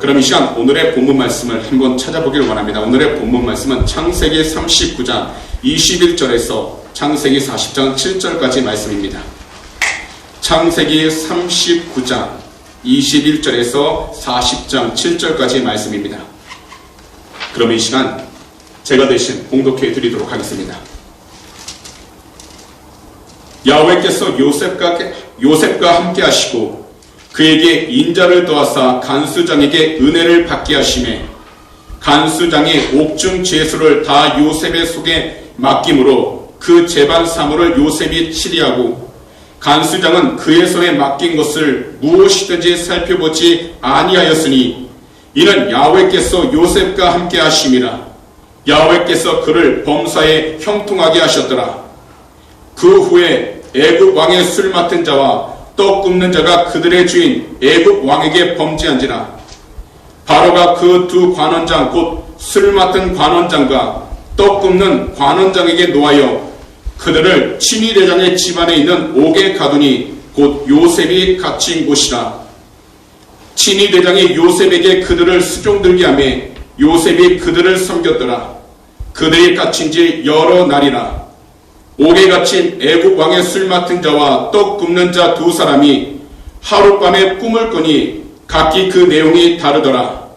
그럼 이 시간 오늘의 본문 말씀을 한번 찾아보기를 원합니다. 오늘의 본문 말씀은 창세기 39장 21절에서 창세기 40장 7절까지 말씀입니다. 창세기 39장 21절에서 40장 7절까지 말씀입니다. 그럼 이 시간 제가 대신 봉독해 드리도록 하겠습니다. 야훼께서 요셉과 함께 하시고 그에게 인자를 더하사 간수장에게 은혜를 받게 하시매 간수장이 옥중 죄수를 다 요셉의 속에 맡김으로 그 재반 사물을 요셉이 치리하고 간수장은 그의 손에 맡긴 것을 무엇이든지 살펴보지 아니하였으니 이는 야훼께서 요셉과 함께 하심이라. 야훼께서 그를 범사에 형통하게 하셨더라. 그 후에 애굽 왕의 술 맡은 자와 떡 굽는 자가 그들의 주인 애굽 왕에게 범죄한지라. 바로가 그 두 관원장 곧 술 맡은 관원장과 떡 굽는 관원장에게 노하여 그들을 친위대장의 집안에 있는 옥에 가두니 곧 요셉이 갇힌 곳이라. 친위대장이 요셉에게 그들을 수종들게 하며 요셉이 그들을 섬겼더라. 그들이 갇힌 지 여러 날이라. 옥에 갇힌 애굽 왕의 술 맡은 자와 떡 굽는 자 두 사람이 하룻밤에 꿈을 꾸니 각기 그 내용이 다르더라.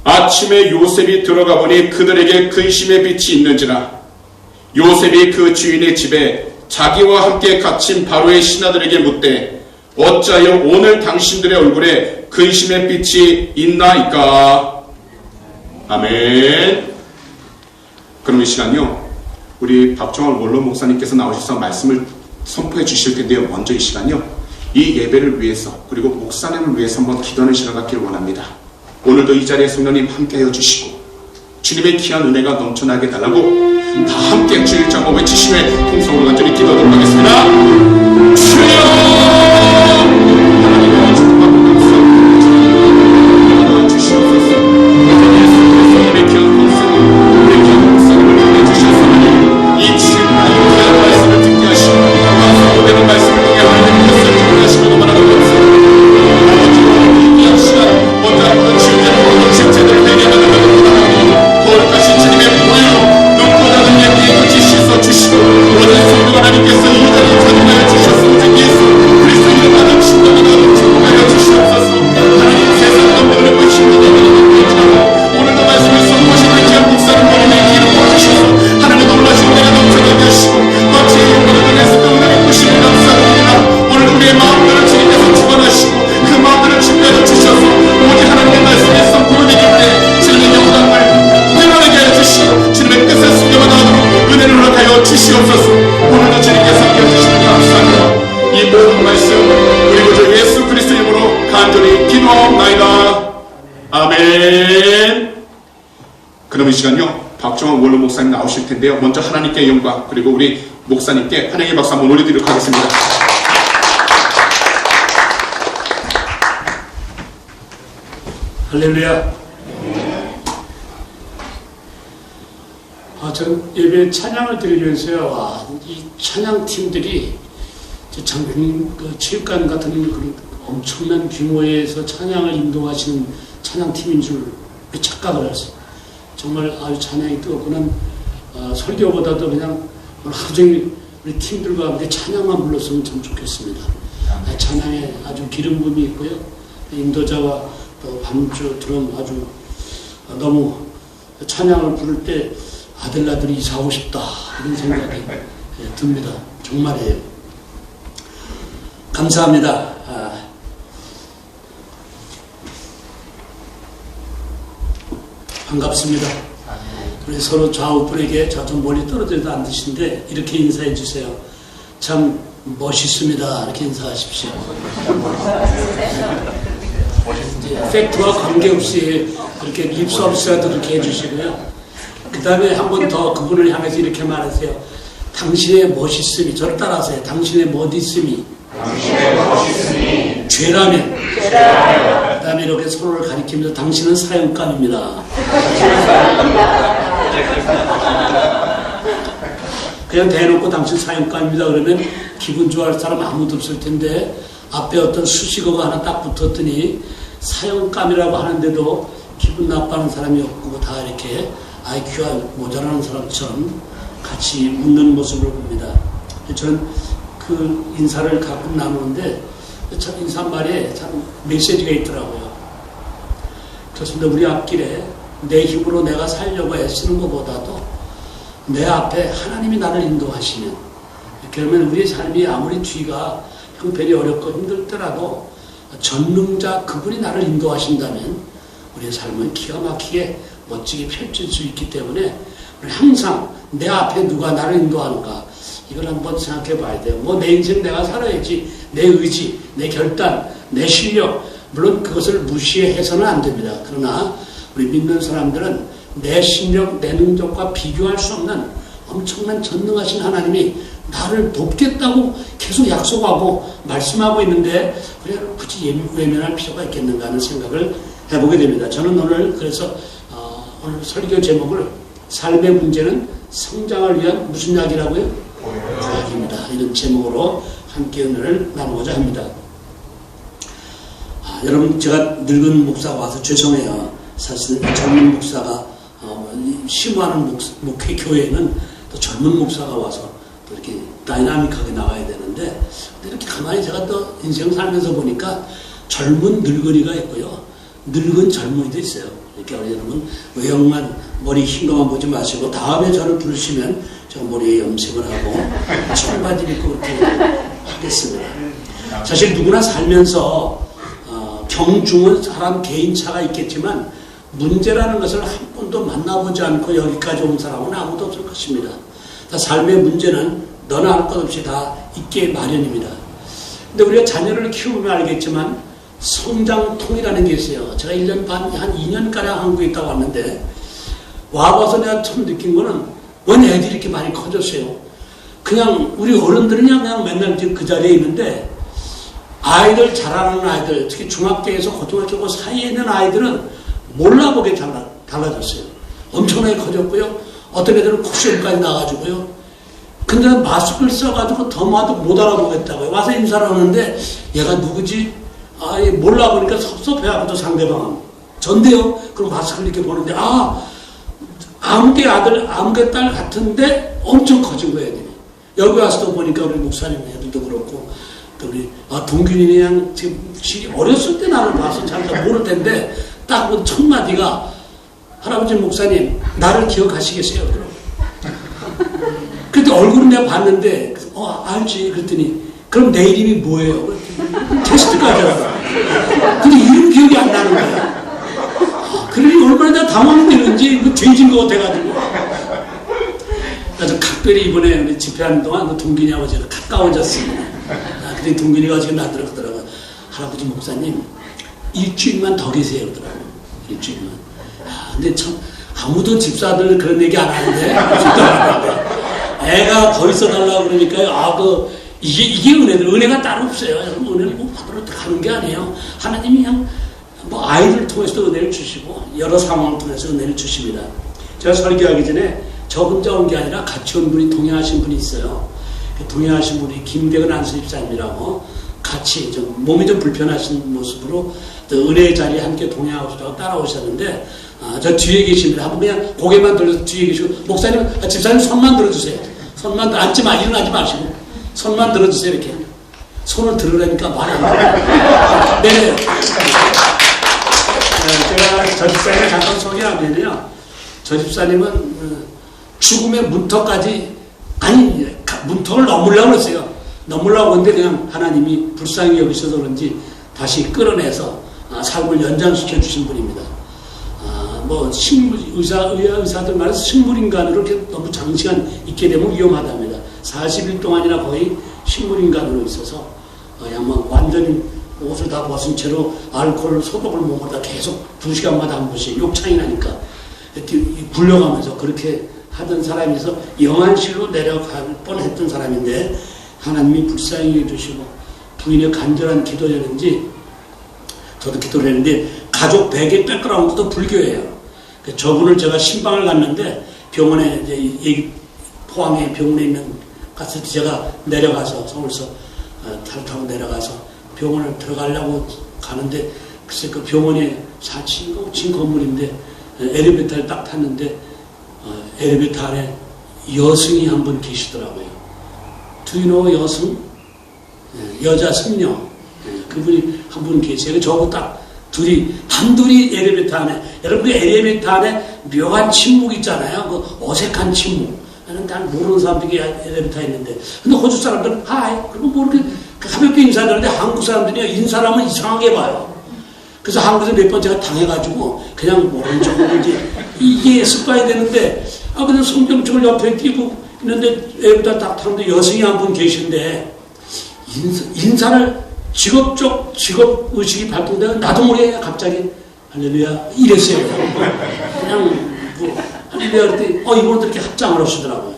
아침에 요셉이 들어가 보니 그들에게 근심의 빛이 있는지라. 요셉이 그 주인의 집에 자기와 함께 갇힌 바로의 신하들에게 묻되 어찌하여 오늘 당신들의 얼굴에 근심의 빛이 있나이까. 아멘. 그럼 이 시간요 우리 박정월 원로 목사님께서 나오셔서 말씀을 선포해 주실 텐데요, 먼저 이 시간요 이 예배를 위해서 그리고 목사님을 위해서 한번 기도하는 시간 갖기를 원합니다. 오늘도 이 자리에 성령님 함께하여 주시고 주님의 귀한 은혜가 넘쳐나게 달라고 다 함께 주일 장로 외치시며 통성으로 간절히 기도하도록 하겠습니다. 주여 하나님의 축복받고 감사합니다. 주시옵소서. 예수님의 귀한 말씀 우리 귀한 목사님을 보내주셔서 이 주일날 귀한 말씀을 듣게 하시고 완성되는 말씀을 통해 하나님의 뜻을 듣게 하시고 너무나 감사합니다. 아버지와 이 시간 먼저 하는 주일날 모든 집체들을 회개하는 거룩하신 주님의 보혈로 눈보다 는 예쁘게 씻어 주시고 모든 성도 하나님께서 이 자리에 찾아하여 주셔서 오직 예수 그리스도 이름 받은 신령하다 축복하여 주시옵소서. 하나님 세상 넘겨내고 힘들다고 오늘도 말씀을 선포하시는 귀한 목사님 머리에 기름 부어주셔서 하나님 놀라신 은혜가 넘쳐나게 하시고 마치 영광을 통해서 은혜를 부시는 감사합니다. 오늘 우리의 마음들을 주님께서 주관하시고 그 마음들을 준비하여 주셔서 오직 하나님의 말씀에 선포되기 때 주님의 영광을 주님의 뜻에 숨겨가 나오도록 은혜를 허락하여 주시옵소서. 오늘도 주님께서 함께해주시니 감사합니다. 이 모든 말씀 그리고 저 예수 그리스도 이름으로 간절히 기도하옵나이다. 아멘. 그럼 이 시간요 박정원 원로 목사님 나오실 텐데요, 먼저 하나님께 영광 그리고 우리 목사님께 환영의 박수 한번 올려드리도록 하겠습니다. 할렐루야. 전 예배 찬양을 드리면서요, 이 찬양팀들이 장군 체육관 같은 그런 엄청난 규모에서 찬양을 인도하시는 찬양팀인 줄 착각을 했어요. 정말 아주 찬양이 뜨겁구나. 설교보다도 그냥 하루 종일 우리 팀들과 함께 찬양만 불렀으면 참 좋겠습니다. 찬양에 아주 기름 부음이 있고요. 인도자와 또 반주 드럼 아주 너무 찬양을 부를 때 아들나들이 이사하고 싶다 이런 생각이 듭니다. 정말이에요. 감사합니다. 반갑습니다. 우리 서로 좌우분에게 좀 멀리 떨어져도 안 드시는데 이렇게 인사해 주세요. 참 멋있습니다. 이렇게 인사하십시오. 팩트와 관계없이 그렇게 립서비스라도 그렇게 해주시고요. 그 다음에 한 번 더 그분을 향해서 이렇게 말하세요. 당신의 멋있음이, 저를 따라하세요. 당신의 멋있음이 죄라면 그 다음에 이렇게 서로를 가리키면서 당신은 사형감입니다. 그냥 대놓고 당신 사형감입니다 그러면 기분 좋아할 사람 아무도 없을 텐데 앞에 어떤 수식어가 하나 딱 붙었더니 사형감이라고 하는데도 기분 나빠하는 사람이 없고 다 이렇게 IQ가 모자라는 사람처럼 같이 웃는 모습을 봅니다. 저는 그 인사를 가끔 나누는데 참 인사말에 참 메시지가 있더라고요. 그렇습니다. 우리 앞길에 내 힘으로 내가 살려고 애쓰는 것보다도 내 앞에 하나님이 나를 인도하시면, 그러면 우리의 삶이 아무리 뒤가 형편이 어렵고 힘들더라도 전능자 그분이 나를 인도하신다면 우리의 삶은 기가 막히게 멋지게 펼칠 수 있기 때문에 우리 항상 내 앞에 누가 나를 인도하는가, 이걸 한번 생각해 봐야 돼요. 뭐 내 인생 내가 살아야지, 내 의지, 내 결단, 내 실력, 물론 그것을 무시해서는 안 됩니다. 그러나 우리 믿는 사람들은 내 실력, 내 능력과 비교할 수 없는 엄청난 전능하신 하나님이 나를 돕겠다고 계속 약속하고 말씀하고 있는데 우리가 굳이 외면할 필요가 있겠는가 하는 생각을 해보게 됩니다. 저는 오늘 그래서 오늘 설교 제목을 삶의 문제는 성장을 위한 무슨 약이라고요? 약입니다. 이런 제목으로 함께 은혜를 나누고자 합니다. 여러분, 제가 늙은 목사가 와서 죄송해요. 사실 젊은 목사가 심화하는 목회 교회에는 또 젊은 목사가 와서 또 이렇게 다이나믹하게 나와야 되는데, 이렇게 가만히 제가 또 인생 살면서 보니까 젊은 늙은이가 있고요, 늙은 젊은이도 있어요. 이렇게 여러분 외형만 머리 흰 것만 보지 마시고 다음에 저를 부르시면 제가 머리에 염색을 하고 청바지 입고 그렇게 하겠습니다. 사실 누구나 살면서 경중은 사람 개인차가 있겠지만 문제라는 것을 한 번도 만나보지 않고 여기까지 온 사람은 아무도 없을 것입니다. 삶의 문제는 너나 할 것 없이 다 있게 마련입니다. 근데 우리가 자녀를 키우면 알겠지만 성장통이라는 게 있어요. 제가 1년 반, 한 2년가량 한국에 있다 왔는데 와봐서 내가 처음 느낀 거는 왜 애들이 이렇게 많이 커졌어요. 그냥 우리 어른들은 그냥 맨날 그 자리에 있는데 아이들 잘하는 아이들, 특히 중학교에서 고등학교 사이에 있는 아이들은 몰라보게 달라졌어요. 엄청나게 커졌고요. 어떤 애들은 쿠션까지 나가지고요. 근데 마스크를 써가지고 더 와도 못 알아보겠다고요. 와서 인사를 하는데 얘가 누구지? 몰라보니까 섭섭해하고도 상대방은. 전데요? 그럼 마스크를 이렇게 보는데 아무개 아들, 아무개 딸 같은데 엄청 커진 거예요. 애들이. 여기 와서 또 보니까 우리 목사님 애들도 그렇고 또 우리 동균이 그냥 지금 어렸을 때 나를 봐서 잘 모를 텐데 딱 첫 마디가 할아버지 목사님 나를 기억하시겠어요? 그럼. 그때 얼굴은 내가 봤는데 알지. 그랬더니 그럼 내 이름이 뭐예요? 테스트까지 하더라고요. 근데 이름 기억이 안 나는 거야. 그러니 얼마나 내가 당황되는지 죄진 것 같아가지고. 그래서 각별히 이번에 우리 집회하는 동안 동균이하고 제가 가까워졌습니다. 근데 동균이가 지금 나더라고요. 할아버지 목사님 일주일만 더 계세요. 그러더라고요. 일주일만. 근데 참 아무도 집사들 그런 얘기 안 하는데 애가 더 있어달라고 그러니까요. 이게 은혜가 따로 없어요. 여러분, 은혜를 뭐 받으러 가는 게 아니에요. 하나님이 그냥 아이들을 통해서도 은혜를 주시고 여러 상황을 통해서 은혜를 주십니다. 제가 설교하기 전에 저 혼자 온 게 아니라 같이 온 분이 동행하신 분이 있어요. 동행하신 분이 김대근 안수집사님이라고 같이 몸이 좀 불편하신 모습으로 은혜의 자리에 함께 동행하고 따라오셨는데 저 뒤에 계십니다. 한번 그냥 고개만 들어서 뒤에 계시고 목사님, 집사님 손만 들어주세요. 손만 앉지 마, 일어나지 마시고 손만 들어주세요. 이렇게 손을 들으라니까 말이 안 나와요. 네. 제가 저 집사님을 잠깐 소개하면요, 저 집사님은 죽음의 문턱까지 문턱을 넘으려고 그랬어요. 넘으려고 했는데 그냥 하나님이 불쌍히 여기셔서 그런지 다시 끌어내서 삶을 연장시켜 주신 분입니다. 의사들 말해서 식물인간으로 이렇게 너무 장시간 있게 되면 위험하답니다. 40일 동안이나 거의 식물인간으로 있어서 양만 완전히 옷을 다 벗은 채로 알코올 소독을 몸에다 계속 2시간마다 한 번씩 욕창이 나니까 이렇게 굴려가면서 그렇게 하던 사람에서 영안실로 내려갈 뻔했던 사람인데 하나님이 불쌍히 해주시고 부인의 간절한 기도였는지 저도 기도를 했는데 가족 베개 백그라운드도 불교예요. 저분을 제가 신방을 갔는데 병원에 이제 포항에 병원에 있는 갔을 때 제가 내려가서 서울서 차를 타고 내려가서 병원을 들어가려고 가는데 글쎄 그 병원에 4층인가 5층 건물인데 엘리베이터를 딱 탔는데 엘리베이터 안에 여승이 한 분 계시더라고요. Do you know 여승? 여자 승려. 그분이 한 분 계세요. 저하고 딱 단둘이 엘리베이터 안에, 여러분 엘리베이터 안에 묘한 침묵 있잖아요. 그 어색한 침묵. 난 모르는 사람들이 엘리베이터에 있는데, 근데 호주 사람들은 하이, 그리고 뭐 이렇게 가볍게 인사하는데 한국 사람들이 인사를 하면 이상하게 봐요. 그래서 한국에서 몇 번 제가 당해가지고 그냥 모른 척으로 이게 습관이 되는데, 그냥 성경책을 옆에 띄고 있는데 엘리베이터 딱 타는데 여성이 한 분 계신데 인사를 직업의식이 발동되고 나도 모르게 갑자기 할렐루야 이랬어요. 그냥 뭐 할렐루야 그랬더니 이분도 이렇게 합장을 하시더라고요.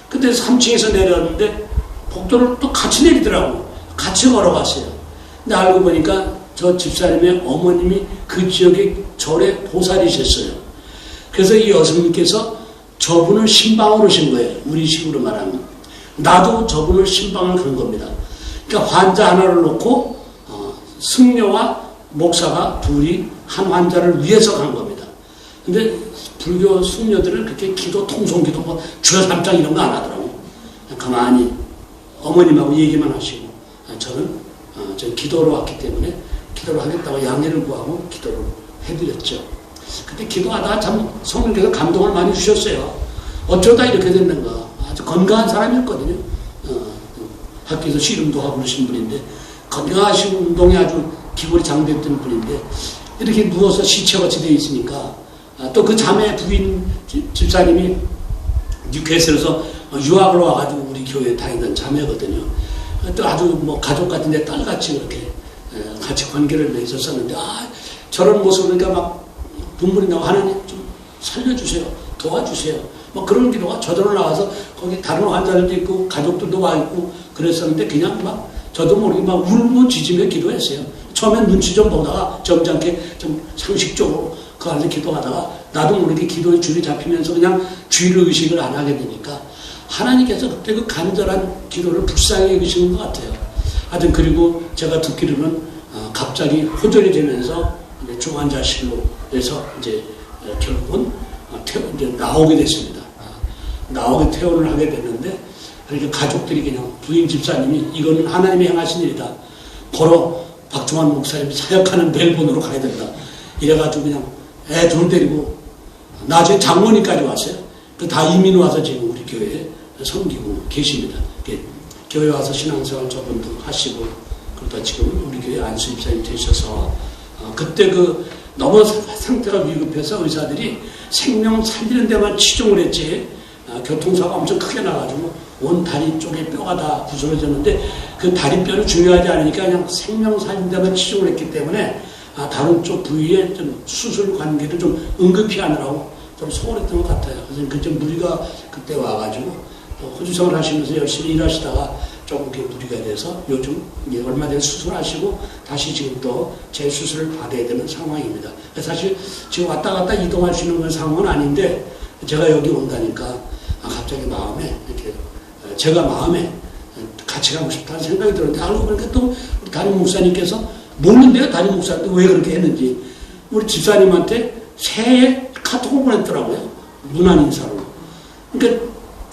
그때 3층에서 내렸는데 복도를 또 같이 내리더라고요. 같이 걸어갔어요. 근데 알고 보니까 저 집사님의 어머님이 그 지역의 절에 보살이셨어요. 그래서 이 여성님께서 저분을 신방을 오신 거예요. 우리 식으로 말하면. 나도 저분을 신방을 간 겁니다. 그러니까 환자 하나를 놓고 승려와 목사가 둘이 한 환자를 위해서 간 겁니다. 근데 불교 승려들은 그렇게 기도, 통성기도, 뭐 주여 삼장 이런 거 안 하더라고요. 가만히 어머님하고 얘기만 하시고 저는 기도로 왔기 때문에 기도를 하겠다고 양해를 구하고 기도를 해드렸죠. 그때 기도하다가 참 성령께서 감동을 많이 주셨어요. 어쩌다 이렇게 됐는가. 아주 건강한 사람이었거든요. 학교에서 씨름도 하고 그러신 분인데 건강하신 운동에 아주 기골이 장됐던 분인데 이렇게 누워서 시체같이 되어 있으니까 또 그 자매 부인 집사님이 뉴캐슬에서 유학을 와가지고 우리 교회에 다니던 자매거든요. 또 아주 뭐 가족 같은데 딸같이 그렇게 같이 관계를 맺었었는데 저런 모습을 그러니까 막 눈물이 나고 하나님 좀 살려주세요. 도와주세요. 뭐 그런 기도가 저절로 나와서 거기 다른 환자들도 있고 가족들도 와 있고 그랬었는데 그냥 막 저도 모르게 막 울고짖으며 기도했어요. 처음엔 눈치 좀 보다가 점잖게 좀 상식적으로 그 안에서 기도하다가 나도 모르게 기도의 줄이 잡히면서 그냥 주의를 의식을 안 하게 되니까 하나님께서 그때 그 간절한 기도를 불쌍히 여기시는 것 같아요. 하여튼 그리고 제가 듣기로는 갑자기 호전이 되면서 중환자실로 해서 이제 결국은 이제 나오게 됐습니다. 나오게 퇴원을 하게 됐는데 그러니까 가족들이 그냥 부인 집사님이 이거는 하나님이 행하신 일이다. 바로 박종환 목사님이 사역하는 멜번으로 가야 된다. 이래가지고 그냥 애 둘 데리고 나중에 장모님까지 왔어요. 그 다 이민 와서 지금 우리 교회에 섬기고 계십니다. 교회 와서 신앙생활 저분도 하시고 그러다 지금 우리 교회 안수 집사님 되셔서 그때 너무 상태가 위급해서 의사들이 생명 살리는 데만 치중을 했지 교통사고가 엄청 크게 나가지고 온 다리 쪽에 뼈가 다 부스러졌는데 그 다리뼈는 중요하지 않으니까 그냥 생명 살리는 데만 치중을 했기 때문에 다른 쪽 부위에 좀 수술 관계를 좀 응급히 하느라고 좀 소홀했던 것 같아요. 그래서 그때 무리가 그때 와가지고 호주생활 하시면서 열심히 일하시다가 조금 무리가 돼서 요즘 얼마 전에 수술하시고 다시 지금 또 재수술을 받아야 되는 상황입니다. 사실 지금 왔다 갔다 이동할 수 있는 상황은 아닌데 제가 여기 온다니까 갑자기 마음에 이렇게 제가 마음에 같이 가고 싶다는 생각이 들었는데 알고 보니까 또 우리 담임 목사님께서 모르는데요. 담임 목사님도 왜 그렇게 했는지 우리 집사님한테 새해 카톡을 보냈더라고요. 문안 인사로. 그러니까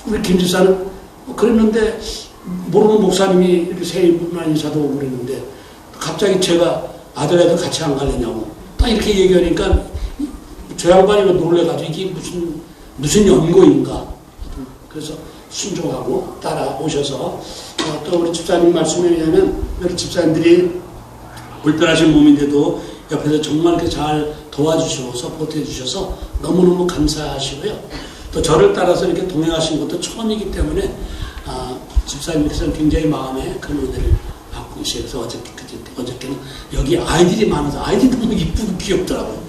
우리 김 집사는 그랬는데 모르는 목사님이 이렇게 새해 문안 인사도 오고 그랬는데 갑자기 제가 아들애들 같이 안 가려냐고 딱 이렇게 얘기하니까 저 양반이 놀래가지고 이게 무슨 연고인가. 그래서 순종하고 따라오셔서 또 우리 집사님 말씀에 의하면 우리 집사님들이 불편하신 몸인데도 옆에서 정말 이렇게 잘 도와주시고 서포트해주셔서 너무너무 감사하시고요. 또 저를 따라서 이렇게 동행하신 것도 처음이기 때문에 집사님께서는 굉장히 마음에 큰 은혜를 받고 계세요. 그래서 어저께는 여기 아이들이 많아서 아이들이 너무 이쁘고 귀엽더라고요.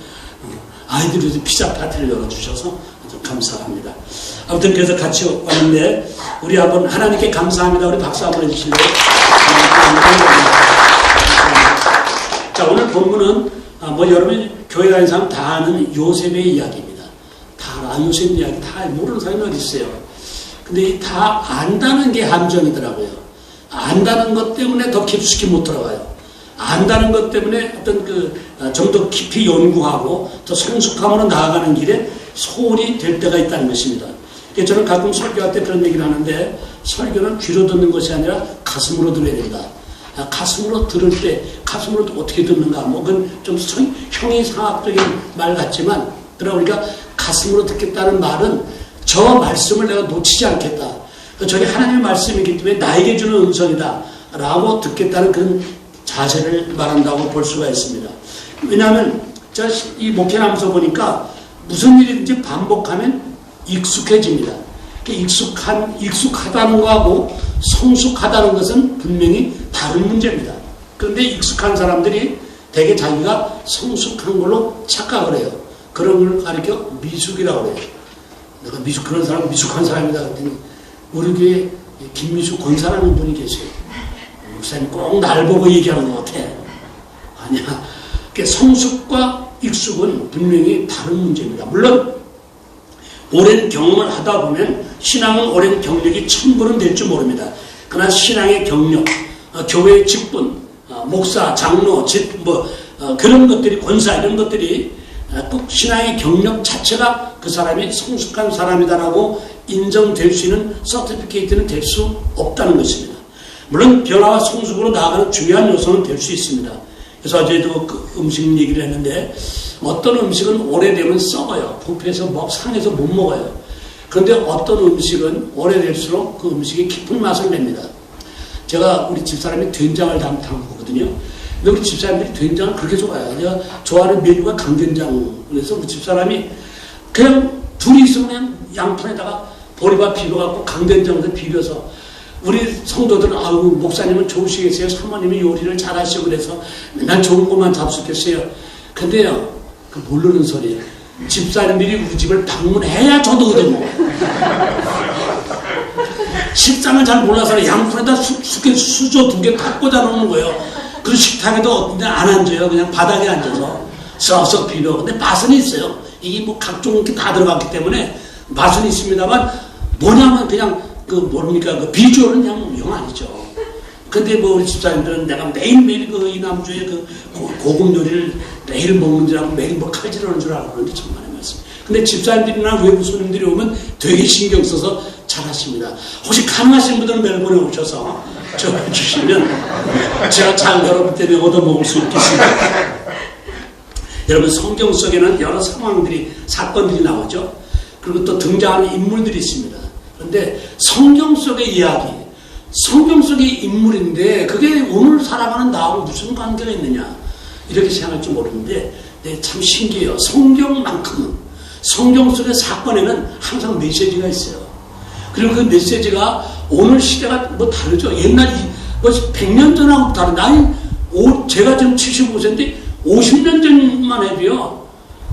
아이들이 피자 파티를 열어주셔서 아주 감사합니다. 아무튼 그래서 같이 왔는데 우리 한번 하나님께 감사합니다. 우리 박수 한번 해주실래요? 자, 오늘 본문은 여러분이 교회 다니는 사람 다 아는 요셉의 이야기입니다. 다 알아. 요셉 이야기 다 모르는 사람이 어디 있어요. 근데 다 안다는 게 함정이더라고요. 안다는 것 때문에 더 깊숙이 못 들어가요. 안다는 것 때문에 어떤 좀 더 깊이 연구하고 더 성숙함으로 나아가는 길에 소홀이 될 때가 있다는 것입니다. 그래서 저는 가끔 설교할 때 그런 얘기를 하는데 설교는 귀로 듣는 것이 아니라 가슴으로 들어야 된다. 가슴으로 들을 때 가슴으로 어떻게 듣는가 뭐 그건 좀 형이상학적인 말 같지만 그러니까 가슴으로 듣겠다는 말은 저 말씀을 내가 놓치지 않겠다. 저게 하나님의 말씀이기 때문에 나에게 주는 음성이다 라고 듣겠다는 그런 자세를 말한다고 볼 수가 있습니다. 왜냐하면 제가 이 목회하면서 보니까 무슨 일이든지 반복하면 익숙해집니다. 익숙하다는 거하고 성숙하다는 것은 분명히 다른 문제입니다. 그런데 익숙한 사람들이 대개 자기가 성숙한 걸로 착각을 해요. 그런 걸 가리켜 미숙이라고 해요. 내가 그런 사람 미숙한 사람이다 그랬더니 우리 교회 김미숙 권사라는 분이 계세요. 목사님 꼭 날 보고 얘기하는 것 같아. 아니야. 성숙과 익숙은 분명히 다른 문제입니다. 물론 오랜 경험을 하다 보면 신앙은 오랜 경력이 천불은 될 줄 모릅니다. 그러나 신앙의 경력, 교회의 직분, 목사, 장로, 그런 것들이 권사 이런 것들이 꼭 신앙의 경력 자체가 그 사람이 성숙한 사람이다라고 인정될 수 있는 서티피케이트는 될 수 없다는 것입니다. 물론 변화와 성숙으로 나아가는 중요한 요소는 될 수 있습니다. 그래서 어제도 그 음식 얘기를 했는데 어떤 음식은 오래되면 썩어요. 부패해서 상해서 못 먹어요. 그런데 어떤 음식은 오래될수록 그 음식이 깊은 맛을 냅니다. 제가 우리 집사람이 된장을 담그거든요. 근데 우리 집사람들이 된장을 그렇게 좋아해요. 제가 좋아하는 메뉴가 강된장. 그래서 우리 집사람이 그냥 둘이 있으면 그냥 양푼에다가 보리밥 비벼갖고 강된장을 비벼서 우리 성도들은 아우 목사님은 좋으시겠어요. 사모님이 요리를 잘하시고 그래서 맨날 좋은 것만 잡수겠어요. 근데요 그 모르는 소리예요. 집사님들이 우리 집을 방문해야 저도거든요. 식당을 잘 몰라서 양푼에다 수저 2개 탁 꽂아 놓는 거예요. 그리고 식탁에도 안 앉아요. 그냥 바닥에 앉아서 썩썩 비벼. 근데 맛은 있어요. 이게 뭐 각종 게 다 들어갔기 때문에 맛은 있습니다만 뭐냐면 그냥 그 비주얼은 그냥 영 아니죠. 근데 뭐 우리 집사님들은 내가 매일매일 이 남주의 고급 요리를 매일 먹는 줄 알고 매일 칼질하는 줄 알고 그러는데 정말 말씀. 근데 집사님들이나 외부 손님들이 오면 되게 신경 써서 잘 하십니다. 혹시 가능하신 분들은 멜번에 오셔서 저 주시면 제가 잘 여러분 때문에 얻어먹을 수 있겠습니다. 여러분 성경 속에는 여러 상황들이 사건들이 나오죠. 그리고 또 등장하는 인물들이 있습니다. 그런데 성경 속의 이야기, 성경 속의 인물인데 그게 오늘 살아가는 나하고 무슨 관계가 있느냐 이렇게 생각할지 모르는데 참 신기해요. 성경만큼은 성경 속의 사건에는 항상 메시지가 있어요. 그리고 그 메시지가 오늘 시대가 뭐 다르죠. 옛날 100년 전하고 다른 제가 지금 75세인데 50년 전만 해도요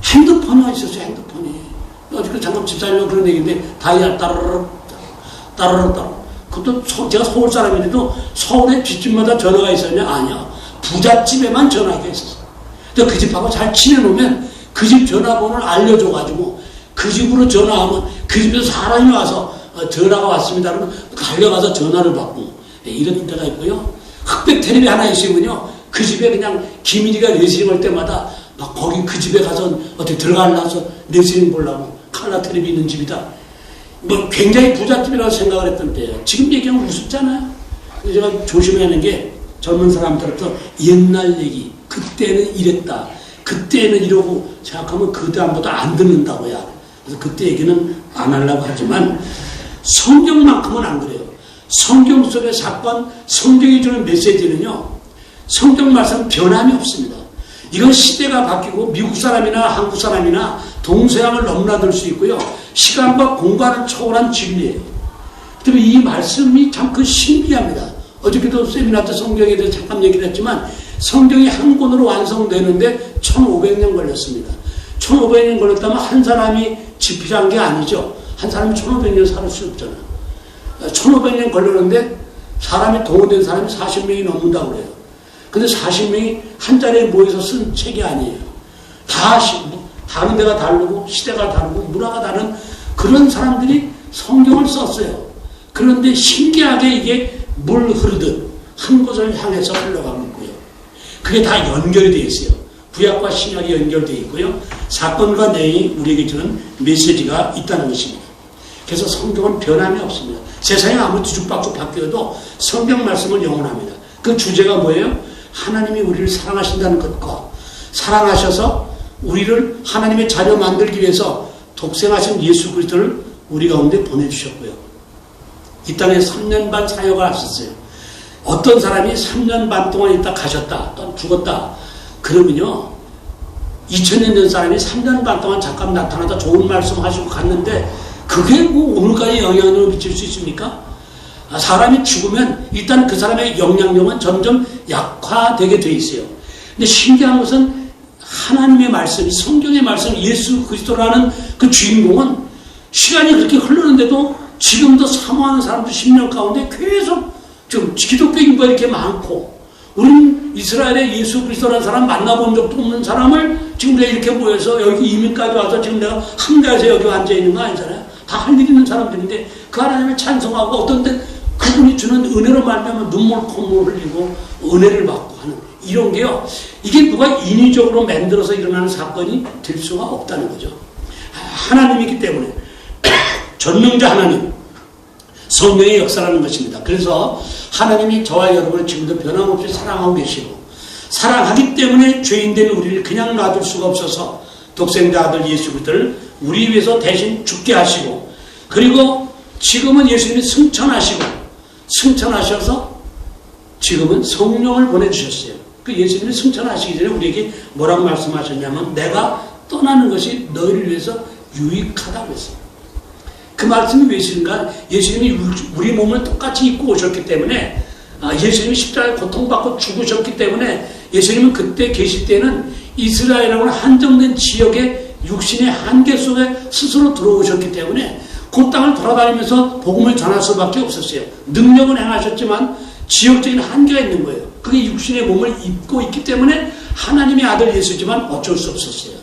핸드폰이 있었어요. 핸드폰이 어저께 잠깐 집사님은 그런 얘기인데 다이얼 따르르 그것도 제가 서울 사람인데도 서울에 집집마다 전화가 있었냐? 아니야. 부잣집에만 전화가 있었어. 근데 그 집하고 잘 지내놓으면 그 집 전화번호를 알려줘가지고 그 집으로 전화하면 그 집에서 사람이 와서 전화가 왔습니다. 그러면 달려가서 전화를 받고 이런 데가 있고요. 흑백 텔레비 하나 있으면요. 그 집에 그냥 기민이가 레슬링 할 때마다 막 거기 그 집에 가서 어떻게 들어가려서 레슬링 보려고 칼라 텔레비 있는 집이다. 뭐 굉장히 부잣집이라고 생각을 했던 때예요. 지금 얘기하면 우습잖아요. 제가 조심해야 하는 게 젊은 사람들부터 옛날 얘기, 그때는 이랬다, 그때는 이러고 생각하면 그 다음부터 안 듣는다고야. 그래서 그때 얘기는 안 하려고 하지만 성경만큼은 안 그래요. 성경 속의 사건, 성경이 주는 메시지는요, 성경 말씀 변함이 없습니다. 이건 시대가 바뀌고 미국 사람이나 한국 사람이나 동서양을 넘나들 수 있고요. 시간과 공간을 초월한 진리예요. 그리고 이 말씀이 참 신기합니다. 어저께도 세미나 때 성경에 대해서 잠깐 얘기를 했지만 성경이 한 권으로 완성되는데 1500년 걸렸습니다. 1500년 걸렸다면 한 사람이 집필한 게 아니죠. 한 사람이 1500년 살 수 없잖아요. 1500년 걸렸는데 사람이 동원된 사람이 40명이 넘는다고 그래요. 근데 40명이 한 자리에 모여서 쓴 책이 아니에요. 다 다른 데가 다르고 시대가 다르고 문화가 다른 그런 사람들이 성경을 썼어요. 그런데 신기하게 이게 물 흐르듯 한 곳을 향해서 흘러가고 있고요. 그게 다 연결이 되어 있어요. 구약과 신약이 연결되어 있고요. 사건과 내용이 우리에게 주는 메시지가 있다는 것입니다. 그래서 성경은 변함이 없습니다. 세상이 아무리 뒤죽박죽 바뀌어도 성경 말씀은 영원합니다. 그 주제가 뭐예요? 하나님이 우리를 사랑하신다는 것과 사랑하셔서 우리를 하나님의 자녀 만들기 위해서 독생하신 예수 그리스도를 우리 가운데 보내주셨고요. 이 땅에 3년 반 사역을 하셨어요. 어떤 사람이 3년 반 동안 있다 가셨다 또 죽었다 그러면요 2000년 된 사람이 3년 반 동안 잠깐 나타나다 좋은 말씀 하시고 갔는데 그게 뭐 오늘까지 영향력을 미칠 수 있습니까? 사람이 죽으면 일단 그 사람의 영향력은 점점 약화되게 돼 있어요. 근데 신기한 것은 하나님의 말씀, 성경의 말씀, 예수 그리스도라는 그 주인공은 시간이 그렇게 흐르는데도 지금도 사모하는 사람들 10년 가운데 계속 지금 기독교 인구가 이렇게 많고 우리는 이스라엘의 예수 그리스도라는 사람 만나본 적도 없는 사람을 지금 내가 이렇게 모여서 여기 이민까지 와서 지금 내가 한가해서 여기 앉아있는 거 아니잖아요. 다 할 일 있는 사람들인데 그 하나님을 찬송하고 어떤 때 그분이 주는 은혜로 말미암아 눈물 콧물 흘리고 은혜를 받고 하는 이런 게요. 이게 누가 인위적으로 만들어서 일어나는 사건이 될 수가 없다는 거죠. 하나님이기 때문에 전능자 하나님 성령의 역사라는 것입니다. 그래서 하나님이 저와 여러분을 지금도 변함없이 사랑하고 계시고 사랑하기 때문에 죄인된 우리를 그냥 놔둘 수가 없어서 독생자 아들 예수 그리스도를 우리 위해서 대신 죽게 하시고 그리고 지금은 예수님이 승천하셔서 지금은 성령을 보내주셨어요. 그 예수님이 승천하시기 전에 우리에게 뭐라고 말씀하셨냐면 내가 떠나는 것이 너희를 위해서 유익하다고 했어요. 그 말씀이 왜 있는가? 예수님이 우리 몸을 똑같이 입고 오셨기 때문에 예수님이 십자가에 고통받고 죽으셨기 때문에 예수님은 그때 계실 때는 이스라엘하고는 한정된 지역의 육신의 한계 속에 스스로 들어오셨기 때문에 그 땅을 돌아다니면서 복음을 전할 수밖에 없었어요. 능력은 행하셨지만 지역적인 한계가 있는 거예요. 그게 육신의 몸을 입고 있기 때문에 하나님의 아들 예수지만 어쩔 수 없었어요.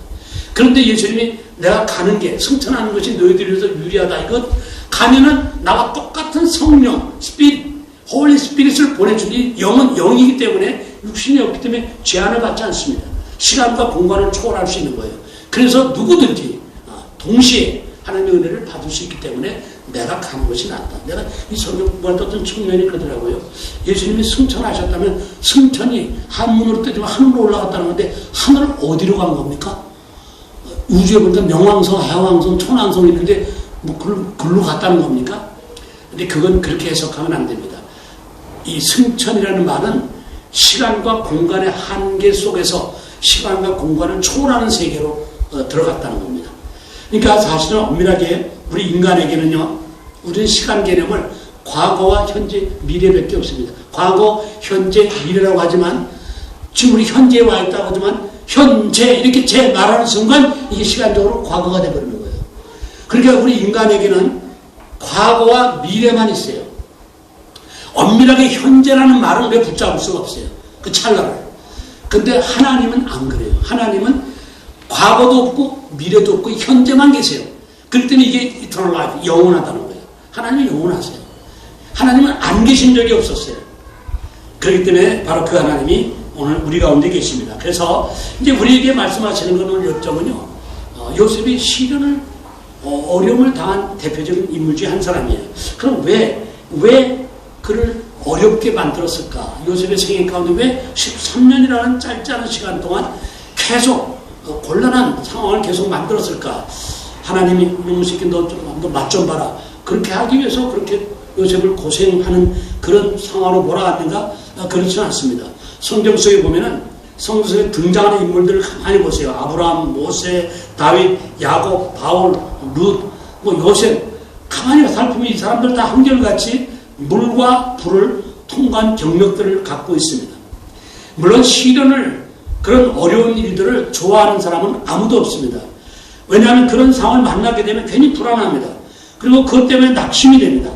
그런데 예수님이 내가 가는 게 승천하는 것이 너희들을 위해서 유리하다. 이것 가면은 나와 똑같은 성령 스피릿 홀리 스피릿을 보내주니 영은 영이기 때문에 육신이 없기 때문에 제한을 받지 않습니다. 시간과 공간을 초월할 수 있는 거예요. 그래서 누구든지 동시에 하나님의 은혜를 받을 수 있기 때문에 내가 가는 것이 낫다. 내가 이 성경 공부할 때 어떤 측면이 그러더라고요. 예수님이 승천하셨다면 승천이 한문으로 뜨지만 하늘로 올라갔다는 건데 하늘을 어디로 간 겁니까? 우주에 보니까 명왕성, 해왕성, 천왕성이 있는데 뭐 글로 갔다는 겁니까? 근데 그건 그렇게 해석하면 안 됩니다. 이 승천이라는 말은 시간과 공간의 한계 속에서 시간과 공간을 초월하는 세계로 들어갔다는 겁니다. 그러니까 사실은 엄밀하게 우리 인간에게는요, 우리는 시간 개념을 과거와 현재, 미래밖에 없습니다. 과거, 현재, 미래라고 하지만 지금 우리 현재에 와 있다고 하지만 현재 이렇게 제 말하는 순간 이게 시간적으로 과거가 되어버리는 거예요. 그러니까 우리 인간에게는 과거와 미래만 있어요. 엄밀하게 현재라는 말은 왜 붙잡을 수가 없어요. 그 찰나를. 근데 하나님은 안 그래요. 하나님은 과거도 없고 미래도 없고 현재만 계세요. 그렇기 때문에 이게 eternal life, 영원하다는 거예요. 하나님은 영원하세요. 하나님은 안 계신 적이 없었어요. 그렇기 때문에 바로 그 하나님이 오늘 우리 가운데 계십니다. 그래서 이제 우리에게 말씀하시는 건 오늘 요점은요, 요셉이 시련을 어려움을 당한 대표적인 인물 중 한 사람이에요. 그럼 왜 그를 어렵게 만들었을까? 요셉의 생애 가운데 왜 13년이라는 짧지 않은 시간 동안 계속 곤란한 상황을 계속 만들었을까? 하나님이 이놈의 새끼 너 맛 좀 봐라. 그렇게 하기 위해서 그렇게 요셉을 고생하는 그런 상황으로 몰아갔는가? 그렇지는 않습니다. 성경 속에 보면은 성경 속에 등장하는 인물들을 가만히 보세요. 아브라함, 모세, 다윗, 야곱, 바울, 룻, 요셉. 가만히 살피면 이 사람들 다 한결같이 물과 불을 통과한 경력들을 갖고 있습니다. 물론 시련을, 그런 어려운 일들을 좋아하는 사람은 아무도 없습니다. 왜냐하면 그런 상황을 만나게 되면 괜히 불안합니다. 그리고 그것 때문에 낙심이 됩니다.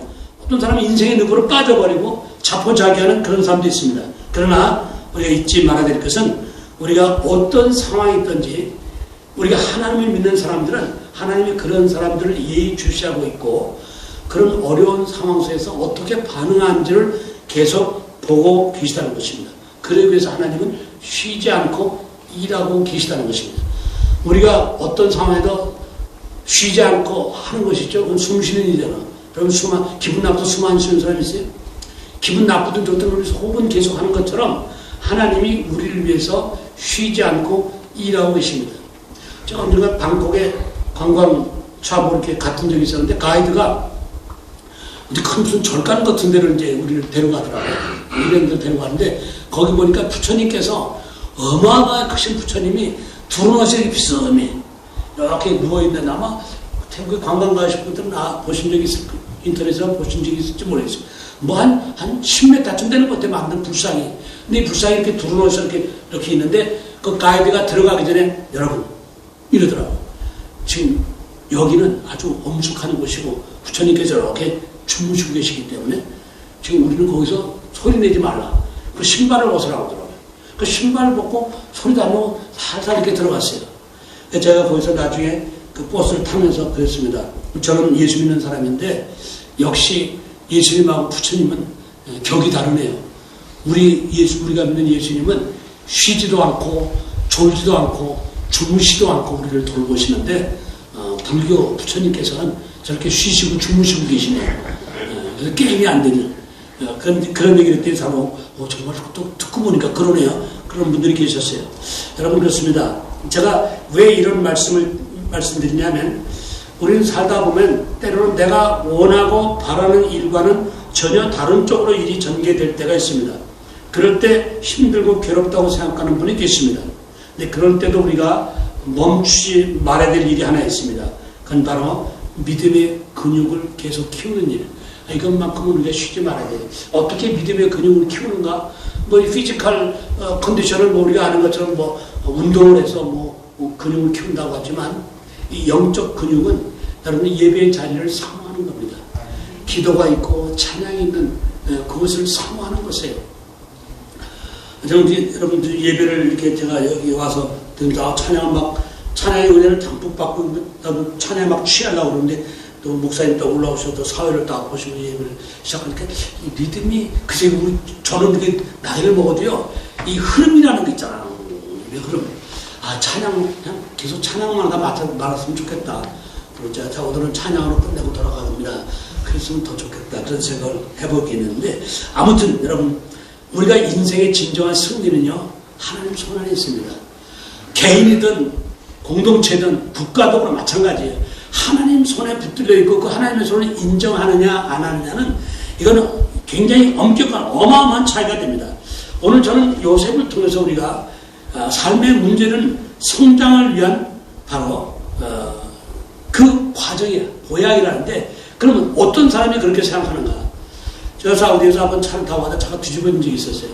어떤 사람은 인생의 늪으로 빠져버리고 자포자기하는 그런 사람도 있습니다. 그러나 우리가 잊지 말아야 될 것은 우리가 어떤 상황이 있든지 우리가 하나님을 믿는 사람들은 하나님이 그런 사람들을 예의주시하고 있고 그런 어려운 상황 속에서 어떻게 반응하는지를 계속 보고 계시다는 것입니다. 그러기 위해서 하나님은 쉬지 않고 일하고 계시다는 것입니다. 우리가 어떤 상황에도 쉬지 않고 하는 것이죠. 그건 숨 쉬는 일이잖아. 여러분 기분 나쁘도 숨 안 쉬는 사람 있어요? 기분 나쁘든 좋든 우리 호흡은 계속 하는 것처럼 하나님이 우리를 위해서 쉬지 않고 일하고 계십니다. 제가 언젠가 방콕에 관광차 뭐 이렇게 갔던 적이 있었는데 가이드가 이제 큰 무슨 절간 같은 데를 이제 우리를 데려가더라고요. 이랜드 데려가는데 거기 보니까 부처님께서 어마어마한 크신 부처님이 두루마치 이렇게 비스듬히 이렇게 누워있는데 아마 태국에 관광 가실 분들은 보신 적이 있을 거예요. 인터넷에서 보신 적이 있을지 모르겠어요. 뭐 한 10m쯤 되는 것 같아요. 만든 불상이. 근데 이 불상이 이렇게 두루마치 이렇게 있는데 그 가이드가 들어가기 전에 여러분 이러더라고요. 지금 여기는 아주 엄숙한 곳이고 부처님께서 이렇게 주무시고 계시기 때문에 지금 우리는 거기서 소리 내지 말라. 그 신발을 벗으라고 하더라고요. 그 신발을 벗고 소리도 안 내고 살살 이렇게 들어갔어요. 제가 거기서 나중에 그 버스를 타면서 그랬습니다. 저는 예수 믿는 사람인데 역시 예수님하고 부처님은 격이 다르네요. 우리가 믿는 예수님은 쉬지도 않고 졸지도 않고 주무시도 않고 우리를 돌보시는데 불교 부처님께서는 저렇게 쉬시고 주무시고 계시네요. 그래서 게임이 안 되는 그런 얘기를 했더니 사람 정말 또 듣고 보니까 그러네요. 그런 분들이 계셨어요. 여러분 그렇습니다. 제가 왜 이런 말씀드리냐면 우리는 살다 보면 때로는 내가 원하고 바라는 일과는 전혀 다른 쪽으로 일이 전개될 때가 있습니다. 그럴 때 힘들고 괴롭다고 생각하는 분이 계십니다. 근데 그럴 때도 우리가 멈추지 말아야 될 일이 하나 있습니다. 그건 바로 믿음의 근육을 계속 키우는 일. 이것만큼은 우리가 쉬지 말아야 돼요. 어떻게 믿음의 근육을 키우는가? 뭐 피지컬 컨디션을 뭐 우리가 아는 것처럼 뭐 운동을 해서 뭐 근육을 키운다고 하지만 이 영적 근육은 여러분 예배의 자리를 사모하는 겁니다. 기도가 있고 찬양이 있는 그것을 사모하는 것이에요. 저는 여러분들 예배를 이렇게 제가 여기 와서 찬양의 은혜를 담뿍 받고 찬양에 막 취하려고 그러는데 또 목사님 또 올라오셔서 사회를 딱 보시면 예배를 시작하니까 이 리듬이 글쎄 저는 이렇게 나이를 먹어도요 이 흐름이라는 게 있잖아요. 흐름. 찬양 그냥 계속 찬양만 하다 말았으면 좋겠다. 그러자 자 오늘은 찬양으로 끝내고 돌아갑니다. 그랬으면 더 좋겠다. 그런 생각을 해보겠는데 아무튼 여러분 우리가 인생의 진정한 승리는요 하나님 손 안에 있습니다. 개인이든 공동체든 국가도 마찬가지예요. 하나님 손에 붙들려 있고 그 하나님의 손을 인정하느냐 안 하느냐는 이거는 굉장히 엄격한 어마어마한 차이가 됩니다. 오늘 저는 요셉을 통해서 우리가 삶의 문제는 성장을 위한 바로 그 과정이야. 보약이라는데 그러면 어떤 사람이 그렇게 생각하는가? 제가 사우디에서 한번 차를 타고 가다 차가 뒤집어진 적이 있었어요.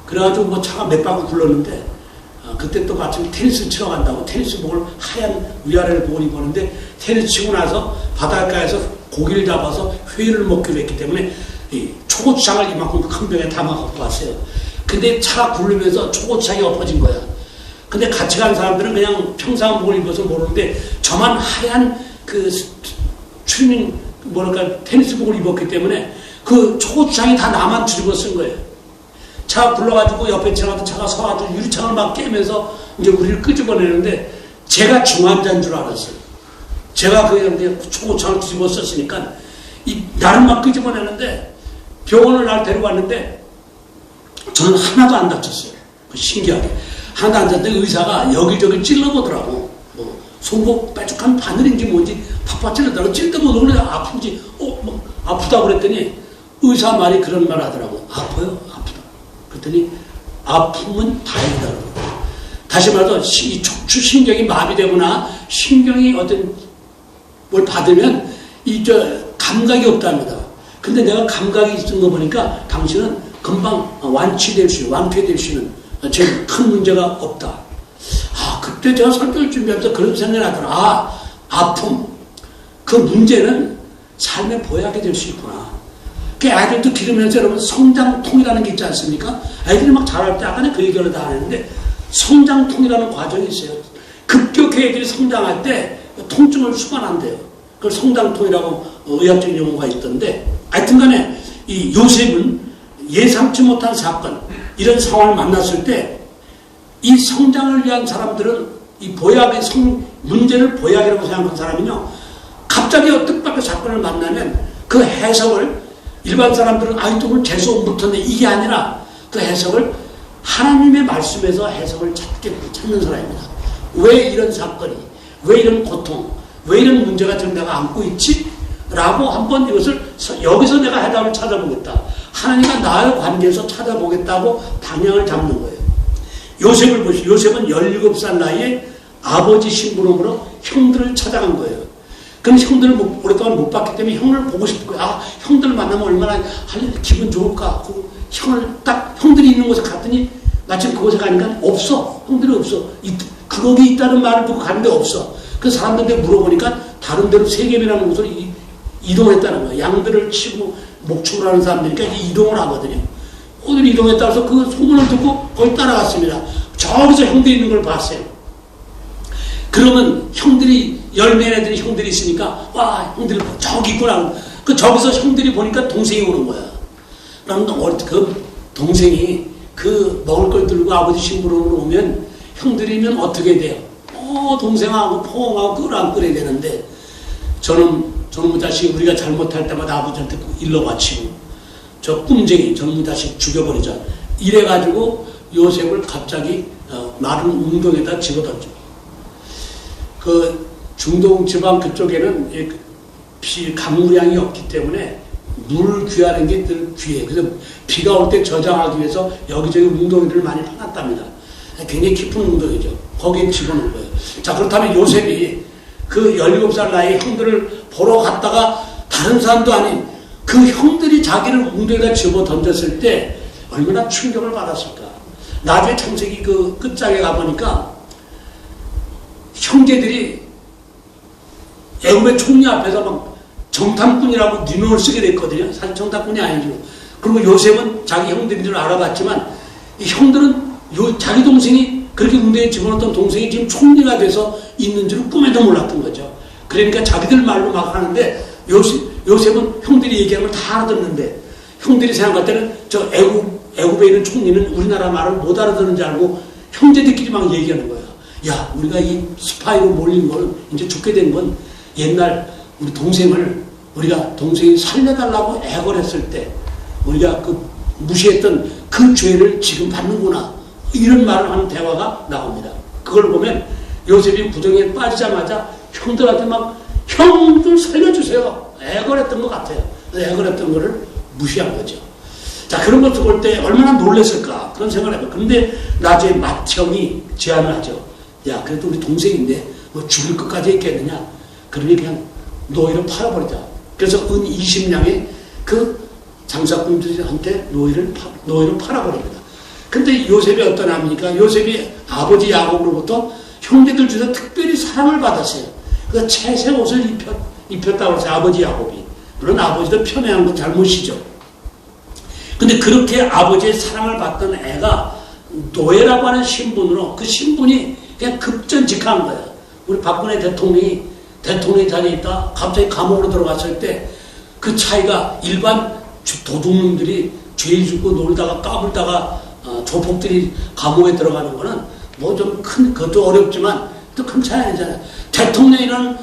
그래가지고 뭐 차가 몇 바퀴 굴렀는데 그때 또 마침 테니스 치러 간다고 테니스복을 하얀 위아래를 복을 입었는데 테니스 치고 나서 바닷가에서 고기를 잡아서 회를 먹기로 했기 때문에 이 초고추장을 이만큼 큰 병에 담아 갖고 왔어요. 근데 차가 굴르면서 초고추장이 엎어진 거야. 근데 같이 간 사람들은 그냥 평상복을 입어서 모르는데 저만 하얀 그 트리밍 테니스복을 입었기 때문에 그 초고추장이 다 나만 뒤집어 쓴 거예요. 차가 굴러가지고 옆에 지나가던 차가 서가지고 유리창을 막 깨면서 이제 우리를 끄집어내는데 제가 중환자인 줄 알았어요. 제가 그냥 초고추장을 뒤집어 썼으니까 나를 막 끄집어내는데 병원을 날 데려갔는데 저는 하나도 안 다쳤어요. 신기하게. 하나도 안 다쳤는데 의사가 여기저기 찔러보더라고. 손목 빼죽한 바늘인지 뭔지 팍팍 찔러더라고. 찔러보고 그래 아픈지 아프다고 그랬더니 의사 말이 그런 말 하더라고. 아파요? 아프다. 그랬더니 아픔은 다행이다. 다시 말해서 이 척추신경이 마비되거나 신경이 어떤 뭘 받으면 감각이 없답니다. 근데 내가 감각이 있는 거 보니까 당신은 금방 완쾌될 수 있는 제일 큰 문제가 없다. 그때 제가 설교를 준비하면서 그런 생각이 나더라. 아픔. 그 문제는 삶의 보약이 될 수 있구나. 아이들도 기르면서 여러분 성장통이라는 게 있지 않습니까? 아이들이 막 자랄 때 아까 그 얘기를 다 하는데 성장통이라는 과정이 있어요. 급격히 애들이 성장할 때 통증을 수반한대요. 그걸 성장통이라고 의학적 용어가 있던데 하여튼 간에 이 요셉은 예상치 못한 사건 이런 상황을 만났을 때 이 성장을 위한 사람들은 이 보약의 문제를 보약이라고 생각하는 사람은요, 갑자기 뜻밖의 사건을 만나면 그 해석을 일반 사람들은 아이도 재수 못하네 이게 아니라 그 해석을 하나님의 말씀에서 해석을 찾는 사람입니다. 왜 이런 사건이, 왜 이런 고통, 왜 이런 문제가 지금 내가 안고 있지? 라고 한번 이것을 여기서 내가 해답을 찾아보겠다. 하나님과 나의 관계에서 찾아보겠다고 방향을 잡는 거예요. 요셉을 보시죠. 요셉은 17살 나이에 아버지 심부름으로 형들을 찾아간 거예요. 그럼 형들을 오랫동안 못 봤기 때문에 형을 보고 싶은 거예요. 아, 형들을 만나면 얼마나 기분 좋을까. 그 형을 딱 형들이 있는 곳에 갔더니 마침 그곳에 가니까 없어. 형들이 없어. 거기 있다는 말을 듣고 가는데 없어. 그 사람들한테 물어보니까 다른 데로 세겜이라는 곳으로 이동을 했다는 거예요. 양들을 치고 목축을 하는 사람들이니까 이동을 하거든요. 오늘 이동했다 해서 그 소문을 듣고 거기 따라갔습니다. 저기서 형들이 있는 걸 봤어요. 그러면 형들이 열몇 애들이 형들이 있으니까 와 형들이 저기 있구나. 그 저기서 형들이 보니까 동생이 오는 거야. 그럼 그 동생이 그 먹을 걸 들고 아버지 심부름으로 오면 형들이면 어떻게 돼요? 동생하고 포옹하고 끓 끓여야 되는데 저놈의 자식 우리가 잘못할 때마다 아버지한테 일러 바치고 저 꿈쟁이 저놈의 자식 죽여버리자. 이래가지고 요셉을 갑자기 마른 웅덩에다 집어던져. 그 중동 지방 그쪽에는 강물량이 없기 때문에 물을 귀하는 게 늘 귀해요. 그래서 비가 올 때 저장하기 위해서 여기저기 웅덩이를 많이 파놨답니다. 굉장히 깊은 웅덩이죠. 거기에 집어넣은 거예요. 자, 그렇다면 요셉이 그 17살 나이 형들을 보러 갔다가 다른 사람도 아닌 그 형들이 자기를 웅덩이에다 집어 던졌을 때 얼마나 충격을 받았을까. 나중에 창세기 그 끝장에 가보니까 형제들이 애굽의 총리 앞에서 막 정탐꾼이라고 니놈을 쓰게 됐거든요. 사실 정탐꾼이 아니죠. 그리고 요셉은 자기 형들인 줄 알아봤지만 이 형들은 자기 동생이 그렇게 웅덩이에 집어넣었던 동생이 지금 총리가 돼서 있는 줄은 꿈에도 몰랐던 거죠. 그러니까 자기들 말로 막 하는데 요셉은 형들이 얘기하는 걸 다 알아듣는데 형들이 생각할 때는 저 애굽에 있는 총리는 우리나라 말을 못 알아듣는 줄 알고 형제들끼리 막 얘기하는 거야. 야, 우리가 이 스파이로 몰린 걸 이제 죽게 된 건 옛날 우리 우리가 동생이 살려달라고 애걸했을 때 우리가 그 무시했던 그 죄를 지금 받는구나. 이런 말을 하는 대화가 나옵니다. 그걸 보면 요셉이 부정에 빠지자마자 형들한테 막 형들 살려주세요. 애걸했던 것 같아요. 애걸했던 거를 무시한 거죠. 자, 그런 것을 볼 때 얼마나 놀랐을까 그런 생각을 해봐요. 그런데 나중에 맏형이 제안을 하죠. 야, 그래도 우리 동생인데 뭐 죽을 것까지 했겠느냐. 그러니 그냥 노예를 팔아버리자. 그래서 은 20냥에 그 장사꾼들한테 노예를 팔아버립니다. 근데 요셉이 어떤 아입니까? 요셉이 아버지 야곱으로부터 형제들 중에서 특별히 사랑을 받았어요. 그래서 채색 옷을 입혔다고 해서 아버지 야곱이. 물론 아버지도 편애한 건 잘못이죠. 근데 그렇게 아버지의 사랑을 받던 애가 노예라고 하는 신분으로 그 신분이 그냥 급전직한 거예요. 우리 박근혜 대통령이 자리에 있다 갑자기 감옥으로 들어갔을 때 그 차이가 일반 도둑놈들이 죄 짓고 놀다가 까불다가 조폭들이 감옥에 들어가는 거는 뭐 좀 그것도 어렵지만 또 큰 차이 아니잖아요. 대통령이라는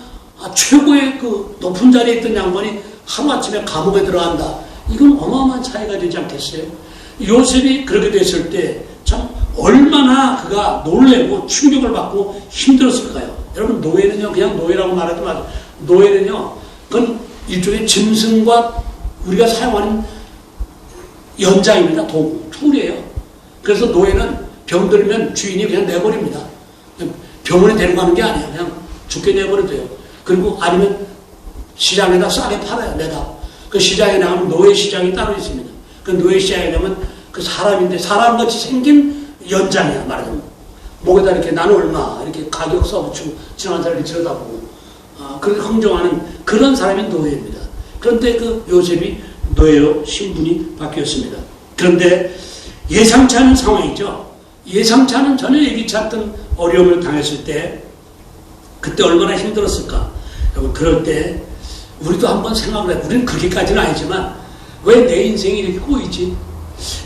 최고의 그 높은 자리에 있던 양반이 하루아침에 감옥에 들어간다. 이건 어마어마한 차이가 되지 않겠어요? 요셉이 그렇게 됐을 때 참 얼마나 그가 놀래고 충격을 받고 힘들었을까요? 여러분, 노예는요, 그냥 노예라고 말하지 마세요. 노예는요, 그건 일종의 짐승과 우리가 사용하는 연장입니다. 도구, 툴이에요. 그래서 노예는 병들면 주인이 그냥 내버립니다. 병원에 데려가는 게 아니에요. 그냥 죽게 내버려도 돼요. 그리고 아니면 시장에다 싸게 팔아요. 내다. 그 시장에 나가면 노예 시장이 따로 있습니다. 그 노예 시장에 가면 그 사람인데 사람같이 생긴 연장이야, 말하자면. 목에다 이렇게 나는 얼마, 이렇게 가격 써붙이고 지나간 사람을 들여다보고, 그렇게 흥정하는 그런 사람이 노예입니다. 그런데 그 요셉이 노예로 신분이 바뀌었습니다. 그런데 예상치 않은 상황이죠. 예상치 않은 전혀 예기치 않던 어려움을 당했을 때, 그때 얼마나 힘들었을까. 여러분, 그럴 때, 우리도 한번 생각을 해. 우리는 그렇게까지는 아니지만, 왜 내 인생이 이렇게 꼬이지?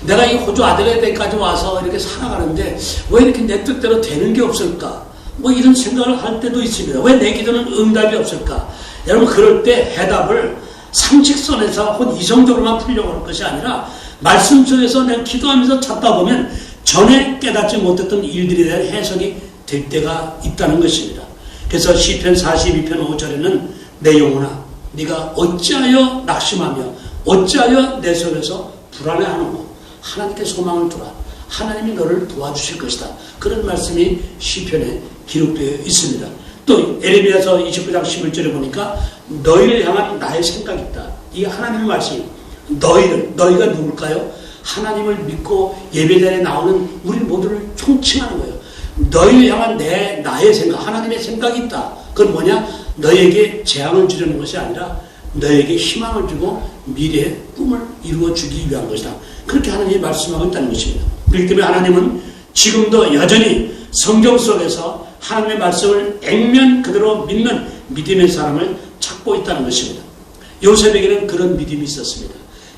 내가 이 호주 아들레이드까지 와서 이렇게 살아가는데 왜 이렇게 내 뜻대로 되는 게 없을까? 뭐 이런 생각을 할 때도 있습니다. 왜 내 기도는 응답이 없을까? 여러분 그럴 때 해답을 상식선에서 혹은 이성적으로만 풀려고 할 것이 아니라 말씀 속에서 내가 기도하면서 찾다 보면 전에 깨닫지 못했던 일들에 대한 해석이 될 때가 있다는 것입니다. 그래서 시편 42편 5절에는 내 영혼아 네가 어찌하여 낙심하며 어찌하여 내 속에서 불안해하노 하나님께 소망을 두라. 하나님이 너를 도와주실 것이다. 그런 말씀이 시편에 기록되어 있습니다. 또 에레미야서 29장 11절에 보니까 너희를 향한 나의 생각이 있다. 이게 하나님의 말씀이 너희가 누굴까요? 하나님을 믿고 예배자리에 나오는 우리 모두를 총칭하는 거예요. 너희를 향한 나의 생각, 하나님의 생각이 있다. 그건 뭐냐? 너에게 재앙을 주려는 것이 아니라 너에게 희망을 주고 미래의 꿈을 이루어 주기 위한 것이다. 그렇게 하나님이 말씀하고 있다는 것입니다. 그렇기 때문에 하나님은 지금도 여전히 성경 속에서 하나님의 말씀을 액면 그대로 믿는 믿음의 사람을 찾고 있다는 것입니다. 요셉에게는 그런 믿음이 있었습니다.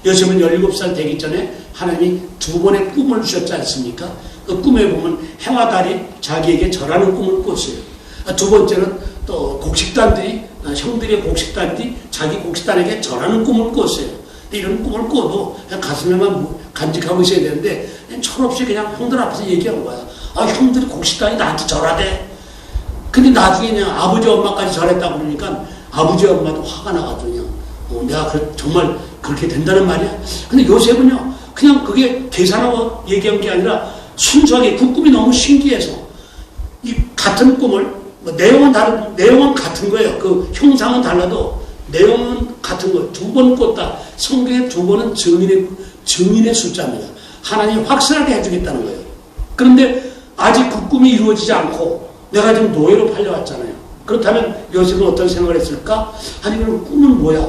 요셉은 17살 되기 전에 하나님이 2번의 꿈을 주셨지 않습니까? 그 꿈에 보면 해와 달이 자기에게 절하는 꿈을 꿨어요. 2번째는 또 형들의 곡식단들이 자기 곡식단에게 절하는 꿈을 꿨어요. 근데 이런 꿈을 꿔도 그냥 가슴에만 간직하고 있어야 되는데 철없이 그냥 형들 앞에서 얘기한 거야. 형들이 곡식단이 나한테 절하대. 근데 나중에 그냥 아버지 엄마까지 절했다고 그러니까 아버지 엄마도 화가 나가지고 그냥 내가 정말 그렇게 된다는 말이야. 근데 요셉은요 그냥 그게 계산하고 얘기한 게 아니라 순수하게 그 꿈이 너무 신기해서 이 같은 꿈을 내용은 같은 거예요. 그 형상은 달라도 내용은 같은 거예요. 2번 꿨다. 성경에 2번은 증인의 숫자입니다. 하나님이 확실하게 해주겠다는 거예요. 그런데 아직 그 꿈이 이루어지지 않고 내가 지금 노예로 팔려왔잖아요. 그렇다면 요셉은 어떤 생각을 했을까? 아니 그럼 꿈은 뭐야?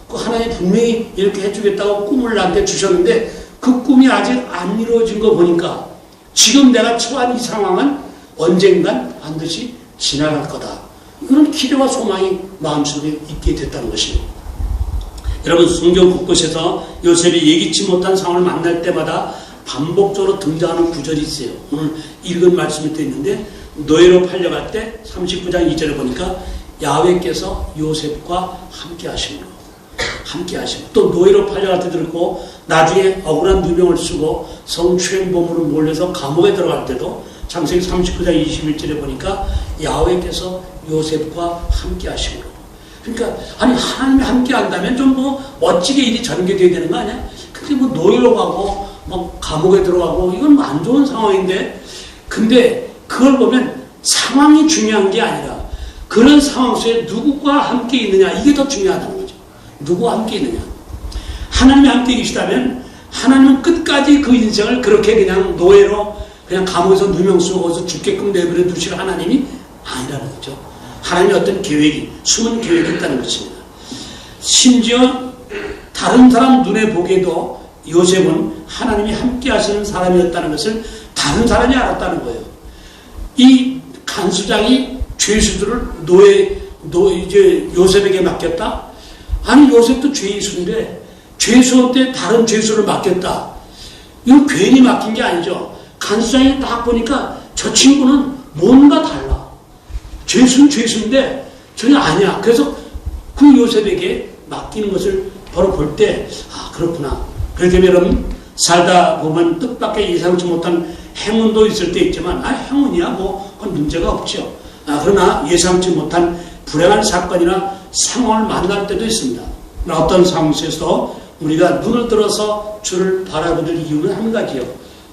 그 하나님이 분명히 이렇게 해주겠다고 꿈을 나한테 주셨는데 그 꿈이 아직 안 이루어진 거 보니까 지금 내가 처한 이 상황은 언젠간 반드시 지나갈 거다. 이런 기대와 소망이 마음속에 있게 됐다는 것입니다. 여러분 성경 곳곳에서 요셉이 예기치 못한 상황을 만날 때마다 반복적으로 등장하는 구절이 있어요. 오늘 읽은 말씀이 또 있는데 노예로 팔려갈 때 39장 2절에 보니까 야훼께서 요셉과 함께 하심으로 또 노예로 팔려갈 때도 그렇고 나중에 억울한 누명을 쓰고 성추행범으로 몰려서 감옥에 들어갈 때도 창세기 39장 21절에 보니까 야훼께서 요셉과 함께 하심으로. 그러니까 아니 하나님이 함께 한다면 좀 뭐 멋지게 일이 전개되어야 되는 거 아니야? 근데 뭐 노예로 가고 뭐 감옥에 들어가고 이건 안 좋은 상황인데 근데 그걸 보면 상황이 중요한 게 아니라 그런 상황 속에 누구와 함께 있느냐 이게 더 중요하다는 거죠. 누구와 함께 있느냐. 하나님이 함께 계시다면 하나님은 끝까지 그 인생을 그렇게 그냥 노예로 그냥 감옥에서 누명 쓰고 거기서 죽게끔 내버려 두실 하나님이 아니라는 거죠. 하나님의 어떤 계획이 숨은 계획이 있다는 것입니다. 심지어 다른 사람 눈에 보기에도 요셉은 하나님이 함께 하시는 사람이었다는 것을 다른 사람이 알았다는 거예요. 이 간수장이 죄수들을 이제 요셉에게 맡겼다? 아니 요셉도 죄수인데 죄수한테 다른 죄수를 맡겼다. 이건 괜히 맡긴 게 아니죠. 간수장이 딱 보니까 저 친구는 뭔가 달라. 죄수는 죄수인데 전혀 아니야. 그래서 그 요셉에게 맡기는 것을 바로 볼 때 그렇구나. 그렇게 여러분 살다 보면 뜻밖의 예상치 못한 행운도 있을 때 있지만 행운이야 뭐 그건 문제가 없죠. 그러나 예상치 못한 불행한 사건이나 상황을 만날 때도 있습니다. 어떤 상황 속에서 우리가 눈을 들어서 주를 바라보는 이유는 한 가지요.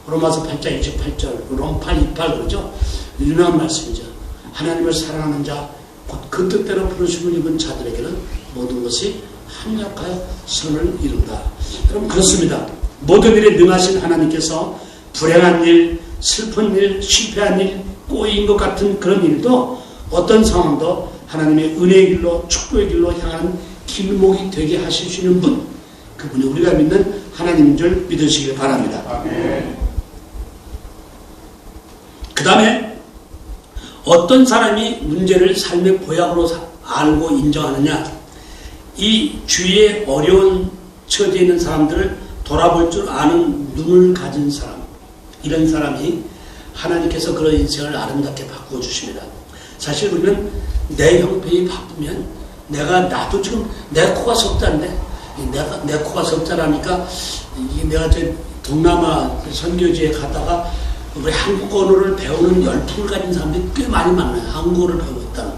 로마서 8장 28절 롬 8:28 그러죠. 유명한 말씀이죠. 하나님을 사랑하는 자 곧 그 뜻대로 부르심을 입은 자들에게는 모든 것이 합력하여 선을 이룬다. 여러분 그렇습니다. 모든 일에 능하신 하나님께서 불행한 일, 슬픈 일, 실패한 일, 꼬인 것 같은 그런 일도 어떤 상황도 하나님의 은혜의 길로 축복의 길로 향하는 길목이 되게 하실 수 있는 분, 그분이 우리가 믿는 하나님인 줄 믿으시길 바랍니다. 그 다음에 어떤 사람이 문제를 삶의 보약으로 알고 인정하느냐. 이 주위에 어려운 처지에 있는 사람들을 돌아볼 줄 아는 눈을 가진 사람, 이런 사람이 하나님께서 그런 인생을 아름답게 바꾸어 주십니다. 사실 우리는 내 형편이 바쁘면 나도 지금 내 코가 석자인데, 내 코가 석자라니까, 내가 동남아 선교지에 가다가 우리 한국 언어를 배우는 열풍을 가진 사람들이 꽤 많이 만나요. 한국어를 배우고 있다는.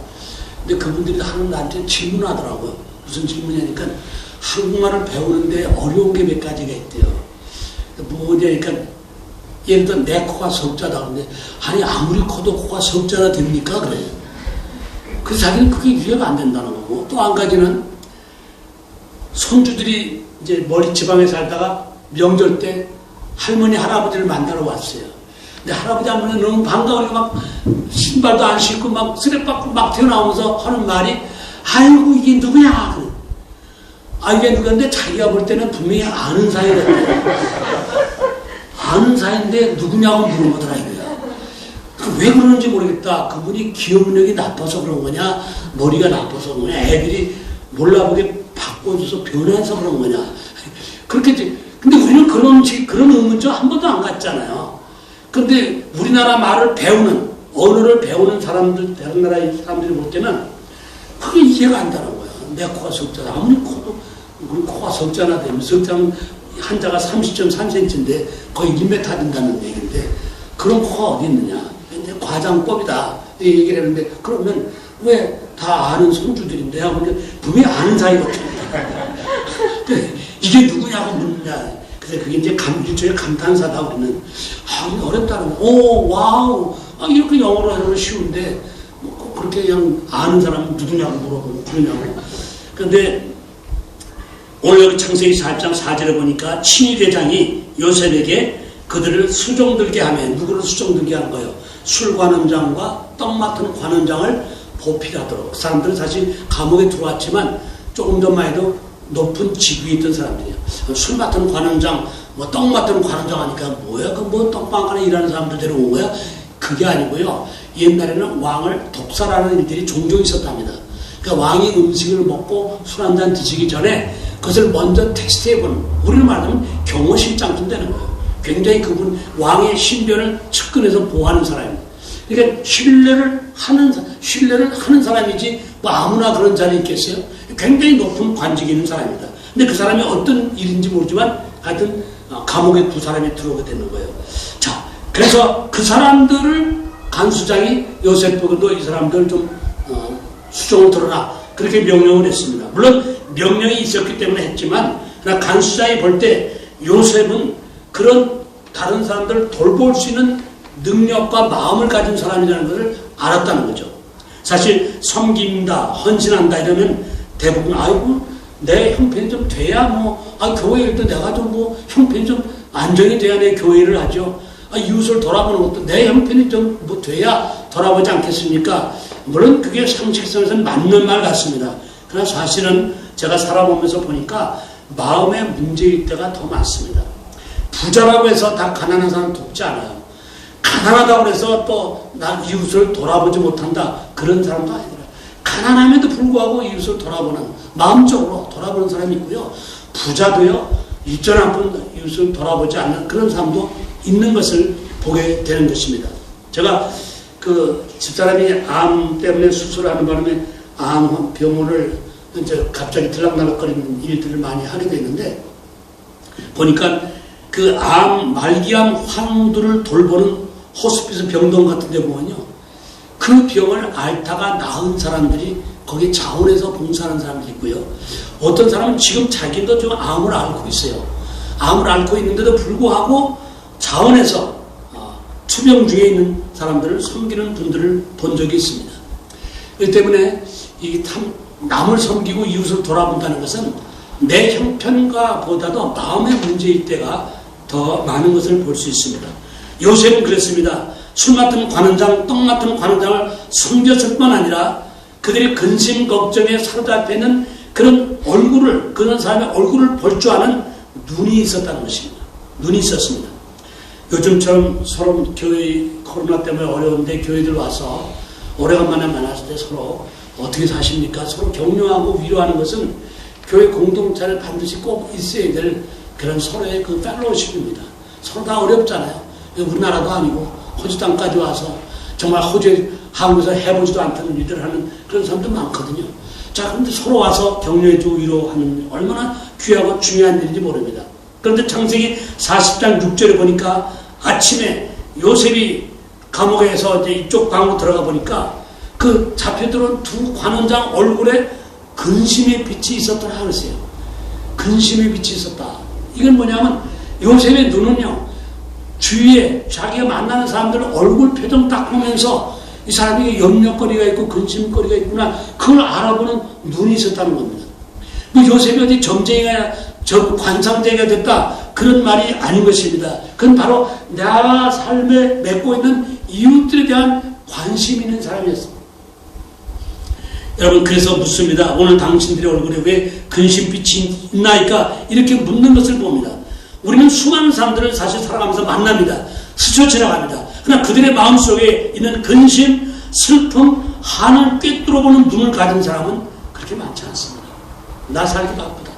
근데 그분들이 하는 나한테 질문하더라고요. 무슨 질문이냐니까, 한국말을 배우는데 어려운 게 몇 가지가 있대요. 뭐냐니까, 예를 들어 내 코가 석자다 그러는데, 아니 아무리 커도 코가 석자가 됩니까? 그래요. 그래서 자기는 그게 이해가 안 된다는 거고, 또 한 가지는 손주들이 이제 머리 지방에 살다가 명절 때 할머니 할아버지를 만나러 왔어요. 근데 할아버지 할머니 너무 반가우니까 막 신발도 안 신고 막 쓰레받고 막 튀어나오면서 하는 말이, 아이고 이게 누구냐? 그래. 아 이게 누구인데 자기가 볼 때는 분명히 아는 사이였대. 아는 사이인데 누구냐고 물어보더라 이거야. 왜 그러는지 모르겠다. 그분이 기억력이 나빠서 그런 거냐, 머리가 나빠서 그런 거냐, 애들이 몰라보게 바꿔줘서 변해서 그런 거냐. 그렇게, 근데 우리는 그런 의문점 한 번도 안 갔잖아요. 근데 우리나라 말을 배우는, 언어를 배우는 사람들, 다른 나라의 사람들이 볼 때는 그게 이해가 안 되는 거야. 내 코가 석자다. 아무리 커도, 우리 코가 석자나 되면, 석자는 한자가 30.3cm인데 거의 1m 된다는 얘기인데, 그런 코가 어디 있느냐. 과장법이다. 이 얘기를 했는데, 그러면 왜 다 아는 손주들인데? 하고 분명히 아는 사이거든. 이게 누구냐고 묻느냐. 그래서 그게 이제 일종의 감탄사다. 우리는. 아, 이게 어렵다는 거. 오, 와우. 아, 이렇게 영어로 하면 쉬운데, 뭐 그렇게 그냥 아는 사람은 누구냐고 물어보고 그러냐고. 그런데 오늘 여기 창세기 4장 4절에 보니까 친위대장이 요셉에게 그들을 수종들게 하며, 누구를 수종들게 하는 거예요? 술 관원장과 떡 맡은 관원장을 보필하도록. 그 사람들은 사실 감옥에 들어왔지만 조금 전만 해도 높은 직위에 있던 사람들이에요. 술 맡은 관원장, 뭐 떡 맡은 관원장 하니까 뭐야? 그 뭐 떡방 안에 일하는 사람들 데려온 거야? 그게 아니고요. 옛날에는 왕을 독살하는 일들이 종종 있었답니다. 그러니까 왕이 음식을 먹고 술 한잔 드시기 전에 그것을 먼저 테스트해보는, 우리는 말하면 경호실장쯤 되는 거예요. 굉장히 그분 왕의 신변을 측근해서 보호하는 사람입니다. 그러니까 신뢰를 하는 사람이지 뭐 아무나 그런 자리에 있겠어요? 굉장히 높은 관직이 있는 사람입니다. 근데 그 사람이 어떤 일인지 모르지만 하여튼 감옥에 두 사람이 들어오게 되는 거예요. 자, 그래서 그 사람들을 간수장이 요셉 보고 너 이 사람들 좀 수종을 들어라, 그렇게 명령을 했습니다. 물론 명령이 있었기 때문에 했지만, 그러나 간수장이 볼 때 요셉은 그런 다른 사람들을 돌볼 수 있는 능력과 마음을 가진 사람이라는 것을 알았다는 거죠. 사실 섬긴다, 헌신한다 이러면 대부분 아이고 내 형편이 좀 돼야 교회 일 때 내가 좀 형편이 좀 안정이 돼야 내 교회를 하죠. 이웃을 돌아보는 것도 내 형편이 좀 돼야 돌아보지 않겠습니까? 물론 그게 상식성에서는 맞는 말 같습니다. 그러나 사실은 제가 살아보면서 보니까 마음의 문제일 때가 더 많습니다. 부자라고 해서 다 가난한 사람 돕지 않아요. 가난하다고 해서 또 나 이웃을 돌아보지 못한다, 그런 사람도 아니더라. 가난함에도 불구하고 이웃을 돌아보는, 마음적으로 돌아보는 사람이 있고요. 부자도요, 일전 한 번 이웃을 돌아보지 않는 그런 사람도 있는 것을 보게 되는 것입니다. 제가 그 집사람이 암 때문에 수술하는 바람에 암 병원을 이제 갑자기 들락날락거리는 일들을 많이 하게 되는데, 보니까 그 말기암 환우들을 돌보는 호스피스 병동 같은 데 보면요, 그 병을 앓다가 나은 사람들이 거기 자원에서 봉사하는 사람들이 있고요. 어떤 사람은 지금 자기도 좀 암을 앓고 있어요. 암을 앓고 있는데도 불구하고 자원에서 투병 중에 있는 사람들을 섬기는 분들을 본 적이 있습니다. 그렇기 때문에 남을 섬기고 이웃을 돌아본다는 것은 내 형편과 보다도 마음의 문제일 때가 더 많은 것을 볼 수 있습니다. 요셉은 그랬습니다. 술 맡은 관원장, 떡 맡은 관원장을 섬겼을 뿐 아니라 그들의 근심 걱정에 사로잡혀 있는 그런 사람의 얼굴을 볼 줄 아는 눈이 있었다는 것입니다. 눈이 있었습니다. 요즘처럼 서로 교회 코로나 때문에 어려운데 교회들 와서 오래간만에 만났을 때 서로 어떻게 사십니까? 서로 격려하고 위로하는 것은 교회 공동체를 반드시 꼭 있어야 될 그런 서로의 그 펠로우십입니다. 서로 다 어렵잖아요. 우리나라도 아니고 호주 땅까지 와서 정말 호주에 한국에서 해보지도 않던 일들을 하는 그런 사람도 많거든요. 자, 그런데 서로 와서 격려해주고 위로하는 얼마나 귀하고 중요한 일인지 모릅니다. 그런데 창세기 40장 6절에 보니까 아침에 요셉이 감옥에서 이제 이쪽 방으로 들어가 보니까 그 잡혀들어온 두 관원장 얼굴에 근심의 빛이 있었더라 그랬어요. 근심의 빛이 있었다. 이건 뭐냐면 요셉의 눈은요, 주위에 자기가 만나는 사람들은 얼굴 표정 딱 보면서 이 사람이 염려거리가 있고 근심거리가 있구나, 그걸 알아보는 눈이 있었다는 겁니다. 뭐 요셉이 어디 점쟁이가, 관상쟁이가 됐다, 그런 말이 아닌 것입니다. 그건 바로 나 삶에 맺고 있는 이웃들에 대한 관심 있는 사람이었습니다. 여러분, 그래서 묻습니다. 오늘 당신들의 얼굴에 왜 근심빛이 있나이까? 이렇게 묻는 것을 봅니다. 우리는 수많은 사람들을 사실 살아가면서 만납니다. 스쳐 지나갑니다. 그러나 그들의 마음속에 있는 근심, 슬픔, 한을 꿰뚫어보는 눈을 가진 사람은 그렇게 많지 않습니다. 나 살기 바쁘다.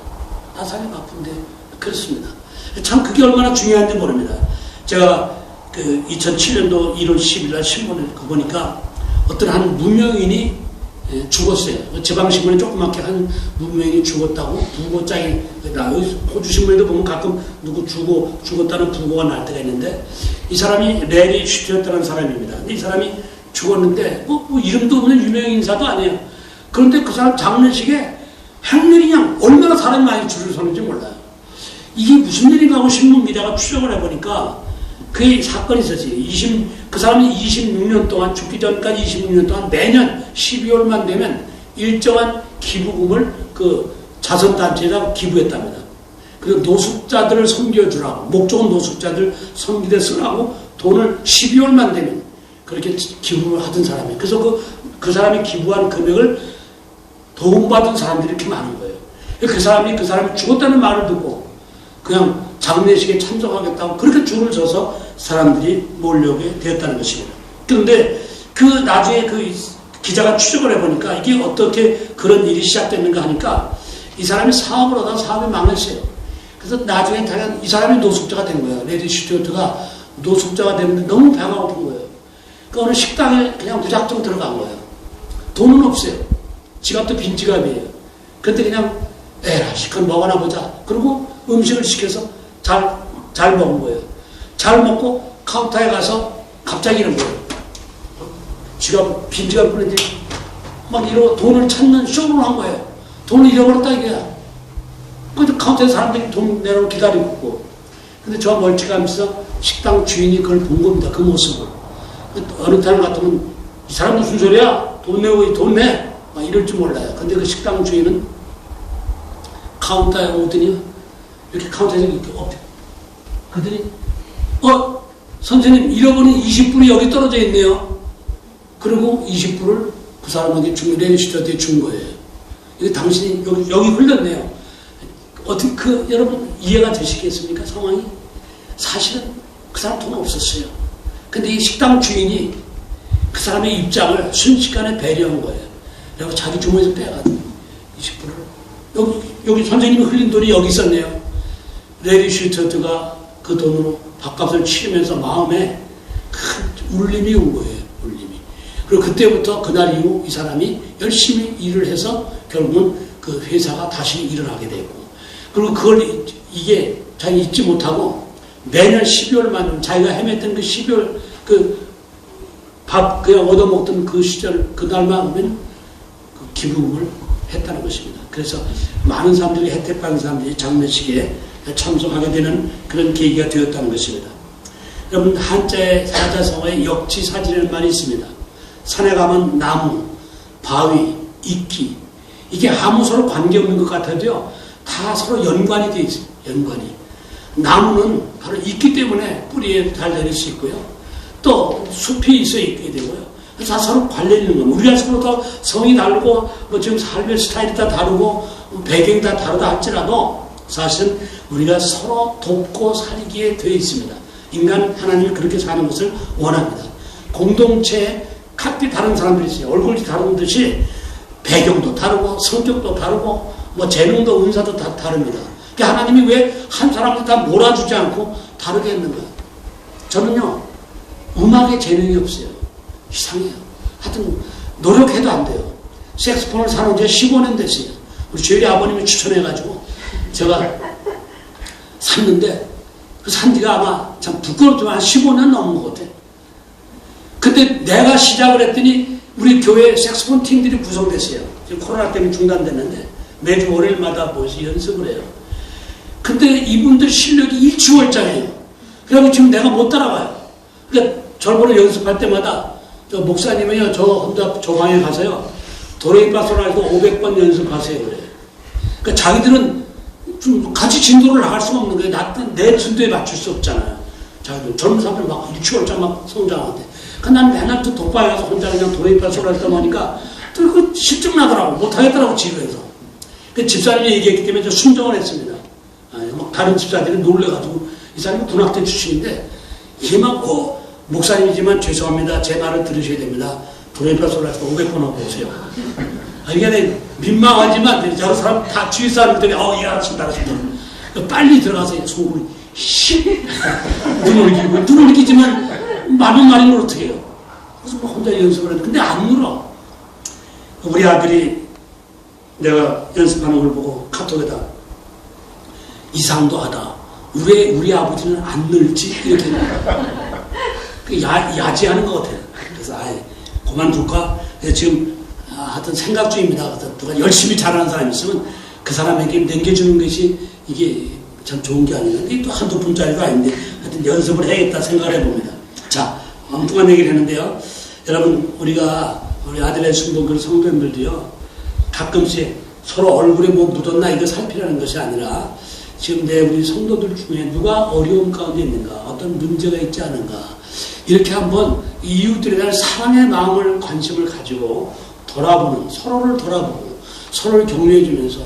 나 살기 바쁜데 그렇습니다. 참 그게 얼마나 중요한지 모릅니다. 제가 그 2007년도 1월 10일 날 신문을 보니까 어떤 한 무명인이 죽었어요. 지방신문에 조그맣게 한 무명인이 죽었다고 부고장이 나와요. 호주 신문에도 보면 가끔 누구 죽었다는 부고가 날 때가 있는데, 이 사람이 레리 슈트였다는 사람입니다. 이 사람이 죽었는데 뭐 이름도 없는 유명 인사도 아니에요. 그런데 그 사람 장례식에 행렬이 그냥 얼마나 사람이 많이 줄을 서는지 몰라요. 이게 무슨 일인가 하고 신문 기자가 추적을 해보니까 그 사건이 있었지. 그 사람이 26년 동안, 죽기 전까지 26년 동안 매년 12월만 되면 일정한 기부금을 그 자선단체에다 기부했답니다. 그리고 노숙자들을 섬겨주라고, 목적은 노숙자들 섬기대 쓰라고 돈을 12월만 되면 그렇게 기부를 하던 사람이에요. 그래서 그 사람이 기부한 금액을 도움받은 사람들이 이렇게 많은 거예요. 그 사람이 죽었다는 말을 듣고 그냥 장례식에 참석하겠다고 그렇게 줄을 서서 사람들이 몰려오게 되었다는 것입니다. 그런데 나중에 그 기자가 추적을 해보니까 이게 어떻게 그런 일이 시작됐는가 하니까 이 사람이 사업을 하다가 사업이 망했어요. 그래서 나중에 이 사람이 노숙자가 된 거예요. 레리 슈튜어트가 노숙자가 됐는데 너무 배가 고픈 거예요. 그 어느 식당에 그냥 무작정 들어간 거예요. 돈은 없어요. 지갑도 빈 지갑이에요. 그런데 그냥 에라 시컷 먹어나 보자. 그리고 음식을 시켜서 잘 먹은 거예요. 잘 먹고 카운터에 가서 갑자기 이런 거예요. 빈 지갑 끊는지 막 이러고 돈을 찾는 쇼를 한 거예요. 돈을 잃어버렸다 이게야. 근데 카운터에 사람들이 돈 내놓고 기다리고 있고. 근데 저 멀찌감치서 식당 주인이 그걸 본 겁니다. 그 모습을. 어느 타임 같으면 이 사람 무슨 소리야? 돈 내고 돈 내! 막 이럴 줄 몰라요. 근데 그 식당 주인은 카운터에 오더니 이렇게 카운터에서 이렇게 엎여. 그들이 선생님 잃어버린 20불이 여기 떨어져 있네요. 그리고 20불을 그 사람에게 레리 슈튜어트에 준 거예요. 이게 당신이 여기 흘렸네요. 어떻게 여러분 이해가 되시겠습니까? 상황이? 사실은 그 사람 돈 없었어요. 근데 이 식당 주인이 그 사람의 입장을 순식간에 배려한 거예요. 그리고 자기 주머니에서 빼가지고 20불을 여기 선생님이 흘린 돈이 여기 있었네요. 레리 슈튜어트가 그 돈으로 밥값을 치르면서 마음에 큰 울림이 온 거예요. 울림이. 그리고 그때부터 그날 이후 이 사람이 열심히 일을 해서 결국은 그 회사가 다시 일어나게 되고, 그리고 그걸 이게 자기 잊지 못하고 매년 12월만 자기가 헤맸던 그 12월 밥 그냥 얻어먹던 그 시절 그날만 오면 그 기부금을 했다는 것입니다. 그래서 많은 사람들이 혜택받은 사람들이 장례식에 참석하게 되는 그런 계기가 되었다는 것입니다. 여러분, 한자의 사자성어에 역지사지라는 말이 있습니다. 산에 가면 나무, 바위, 이끼, 이게 아무 서로 관계없는 것 같아도요, 다 서로 연관이 되어 있어요. 연관이. 나무는 바로 있기 때문에 뿌리에 잘 내릴 수 있고요. 또 숲이 있어 있게 되고요. 다 서로 관련 있는 겁니다. 우리가 서로 다 성이 다르고 지금 삶의 스타일이 다 다르고 배경이 다 다르다 할지라도 사실은 우리가 서로 돕고 살기에 되어 있습니다. 인간 하나님이 그렇게 사는 것을 원합니다. 공동체에 각기 다른 사람들이 있어요. 얼굴이 다른 듯이 배경도 다르고 성격도 다르고 재능도 은사도 다 다릅니다. 그러니까 하나님이 왜 한 사람을 다 몰아주지 않고 다르게 했는가? 저는요, 음악에 재능이 없어요. 이상해요. 하여튼, 노력해도 안 돼요. 색소폰을 사놓은 지 15년 됐어요. 우리 주일이 아버님이 추천해가지고, 제가 샀는데, 그 산 지가 아마 참 부끄럽지만 한 15년 넘은 것 같아요. 근데 내가 시작을 했더니, 우리 교회 색소폰 팀들이 구성됐어요. 지금 코로나 때문에 중단됐는데, 매주 월요일마다 모여서 연습을 해요. 근데 이분들 실력이 일취월장이에요. 그래서 지금 내가 못 따라가요. 그러니까 저번에 연습할 때마다 저 목사님은요, 저 혼자 조방에 가서요, 도레미파솔라에서 500번 연습하세요. 그래요. 그러니까 자기들은 좀 같이 진도를 나갈 수가 없는 거예요. 내 진도에 맞출 수 없잖아요. 자기들 젊은 사람들 막 일취월장 막 성장하는데. 그러니까 난 맨날 또 독방에 가서 혼자 그냥 도레미파솔라 했다 보니까 또 그 실증 나더라고. 못하겠더라고, 지루해서. 그 집사님이 얘기했기 때문에 저 순종을 했습니다. 막 다른 집사들이 놀래가지고, 이 사람이 군악대 출신인데, 이게 막, 목사님이지만 죄송합니다. 제 말을 들으셔야 됩니다. 도레미파솔라에서 500번 하고 오세요. 이게 민망하지만, 저 사람 다 주위 사람들이, 예, 알았습니다. 빨리 들어가서 속으로, 눈 올리기지만, 말은 말인 걸 어떻게 해요? 그래서 뭐 혼자 연습을 했는데, 근데 안 늘어. 우리 아들이 내가 연습하는 걸 보고 카톡에다 이상도 하다. 왜 우리 아버지는 안 늘지? 이렇게 야지하는 것 같아요. 그래서 그만둘까? 지금 하여튼 생각 중입니다. 그래서 누가 열심히 잘하는 사람이 있으면 그 사람에게 남겨주는 것이 이게 참 좋은 게 아니라 이게 또 한두 푼짜리가 아닌데 하여튼 연습을 해야겠다 생각을 해봅니다. 자, 엉뚱한 얘기를 했는데요. 여러분 우리 아들의 순복을 성도님들도요. 가끔씩 서로 얼굴에 뭐 묻었나 이거 살피라는 것이 아니라 지금 우리 성도들 중에 누가 어려움 가운데 있는가, 어떤 문제가 있지 않은가, 이렇게 한번 이웃들에 대한 사랑의 마음을 관심을 가지고 돌아보는, 서로를 돌아보고 서로를 격려해 주면서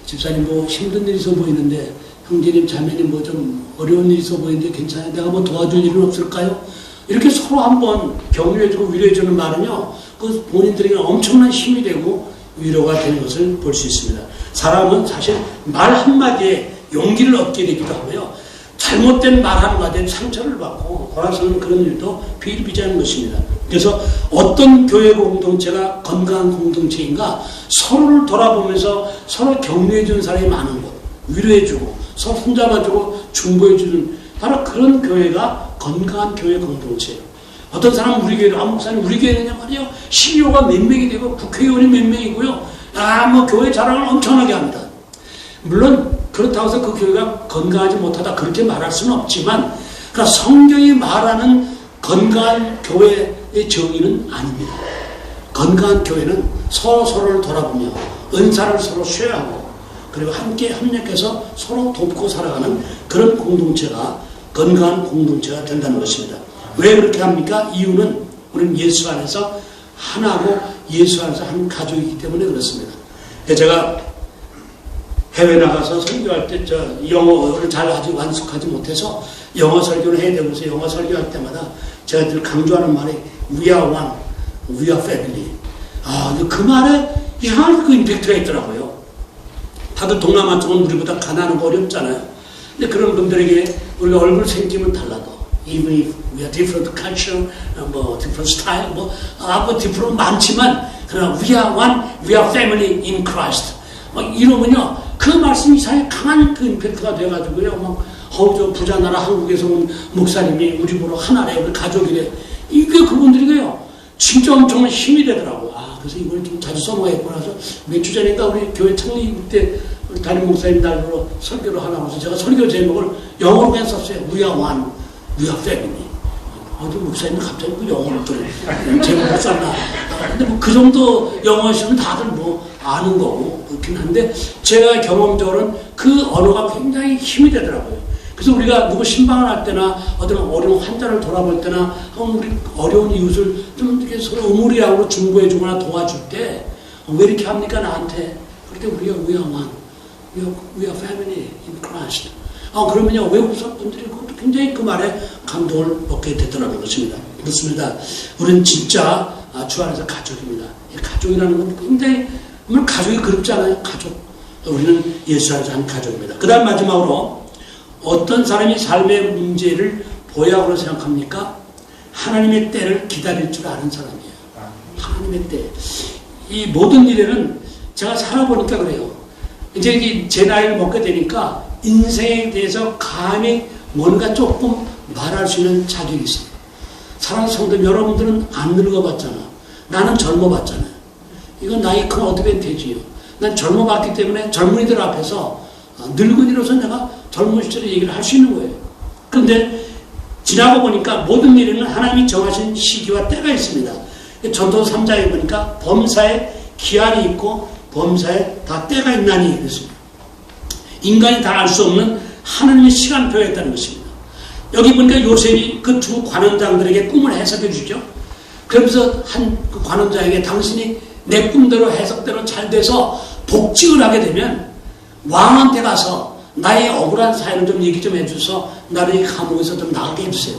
집사님 뭐 힘든 일이 있어 보이는데, 형제님 자매님 뭐 좀 어려운 일이 있어 보이는데 괜찮아요? 내가 뭐 도와줄 일은 없을까요? 이렇게 서로 한번 격려해 주고 위로해 주는 말은요, 그 본인들에게 엄청난 힘이 되고 위로가 되는 것을 볼 수 있습니다. 사람은 사실 말 한마디에 용기를 얻게 되기도 하고요. 잘못된 말 한마디에 상처를 받고 돌아서는 그런 일도 비일비재한 것입니다. 그래서 어떤 교회 공동체가 건강한 공동체인가, 서로를 돌아보면서 서로 격려해 주는 사람이 많은 곳, 위로해 주고 서로 손잡아 주고 중보해 주는 바로 그런 교회가 건강한 교회 공동체예요. 어떤 사람은 우리 교회로, 목사님 우리 교회는요 말이요, CEO가 몇 명이 되고 국회의원이 몇 명이고요, 뭐 교회 자랑을 엄청나게 합니다. 물론 그렇다고 해서 그 교회가 건강하지 못하다 그렇게 말할 수는 없지만, 그러니까 성경이 말하는 건강한 교회의 정의는 아닙니다. 건강한 교회는 서로를 돌아보며 은사를 서로 쉐어하고 그리고 함께 협력해서 서로 돕고 살아가는 그런 공동체가 건강한 공동체가 된다는 것입니다. 왜 그렇게 합니까? 이유는 우리는 예수 안에서 하나고 예수 안에서 한 가족이기 때문에 그렇습니다. 제가 해외 나가서 설교할 때 영어를 잘 아직 완숙하지 못해서 영어 설교를 해야 되면서 영어 설교할 때마다 제가 늘 강조하는 말이 We are one, we are family. 그 말에 이상하게 그 임팩트가 있더라고요. 다들 동남아 쪽은 우리보다 가난하고 어렵잖아요. 근데 그런 분들에게 우리가 얼굴 생김은 달라도 even if we are different culture, 뭐 different style, 뭐 different 많지만 그러나 we are one, we are family in Christ. 이러면요 그 말씀이 이상하게 강한 그 임팩트가 돼가지고요, 저 부자 나라 한국에서 온 목사님이 우리 보러 하나래, 우리 가족이래. 이게 그분들이고요 진짜 엄청난 힘이 되더라고요. 그래서 이걸 좀 자주 써먹어야겠구나 해서 몇 주 전인가 우리 교회 창립 때 우리 담임 목사님 날로 설교를 하나 해서 제가 설교 제목을 영어로 그냥 썼어요. We are one, we are family. 목사님이 갑자기 그 영어를 또 제목을 썼나. 근데 뭐 그 정도 영어시면 다들 뭐 아는 거고 그렇긴 한데, 제가 경험적으로는 그 언어가 굉장히 힘이 되더라고요. 그래서 우리가 누구 신방을 할 때나 어떤 어려운 환자를 돌아볼 때나 우리 어려운 이웃을 좀 이렇게 서로 의무리하고 중보해 주거나 도와줄 때 왜 이렇게 합니까 나한테? 그럴 때 우리가 we are one, we are family in Christ. 그러면요 외국 분들이 굉장히 그 말에 감동을 먹게 되더라는 것입니다. 그렇습니다. 우리는 진짜 주 안에서 가족입니다. 가족이라는 건 굉장히 가족이 그립지 않아요? 가족. 우리는 예수 안에서 한 가족입니다. 그 다음 마지막으로 어떤 사람이 삶의 문제를 보약으로 생각합니까? 하나님의 때를 기다릴 줄 아는 사람이에요. 하나님의 때. 이 모든 일에는 제가 살아보니까 그래요. 이제 제 나이를 먹게 되니까 인생에 대해서 감히 뭔가 조금 말할 수 있는 자격이 있어요. 사랑하는 성도 여러분들은 안 늙어봤잖아. 나는 젊어봤잖아요. 이건 나이 큰 어드밴티지요. 난 젊어봤기 때문에 젊은이들 앞에서 늙은이로서 내가 젊은 시절에 얘기를 할 수 있는 거예요. 그런데 지나고 보니까 모든 일에는 하나님이 정하신 시기와 때가 있습니다. 전도 3장에 보니까 범사에 기한이 있고 범사에 다 때가 있나니 그랬습니다. 인간이 다 알 수 없는 하나님의 시간표가 있다는 것입니다. 여기 보니까 요셉이 그 두 관원장들에게 꿈을 해석해 주죠. 그러면서 그 관원장에게 당신이 내 꿈대로 해석대로 잘 돼서 복직을 하게 되면 왕한테 가서 나의 억울한 사연을 좀 얘기 좀 해줘서 나를 이 감옥에서 좀 나가게 해주세요.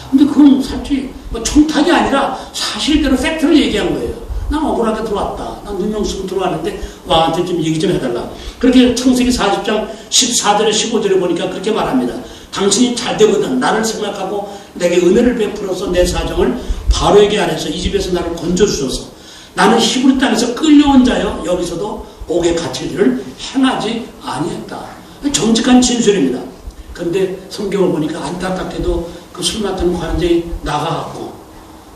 근데 그건 사실 뭐 총탁이 아니라 사실대로 팩트를 얘기한 거예요. 난 억울하게 들어왔다. 난 누명 쓰고 들어왔는데 왕한테 좀 얘기 좀 해달라. 그렇게 창세기 40장 14절에 15절에 보니까 그렇게 말합니다. 당신이 잘 되거든 나를 생각하고 내게 은혜를 베풀어서 내 사정을 바로에게 아래서 이 집에서 나를 건져주소서. 나는 히브리 땅에서 끌려온 자여 여기서도 옥에 갇힐 일을 행하지 아니했다. 정직한 진술입니다. 그런데 성경을 보니까 안타깝게도 그 술 맡은 관원장이 나가갖고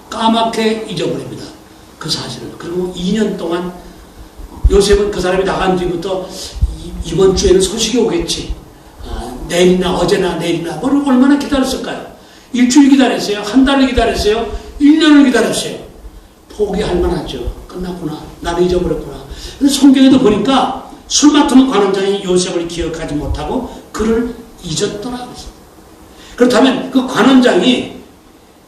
까맣게 잊어버립니다. 그 사실을. 그리고 2년 동안 요셉은 그 사람이 나간 뒤부터 이번 주에는 소식이 오겠지. 내일이나 어제나 내일이나 뭘 얼마나 기다렸을까요? 일주일 기다렸어요. 한 달을 기다렸어요. 1년을 기다렸어요. 포기할 만하죠. 끝났구나. 나는 잊어버렸구나. 근데 성경에도 보니까 술 맡은 관원장이 요셉을 기억하지 못하고 그를 잊었더라. 그렇다면 그 관원장이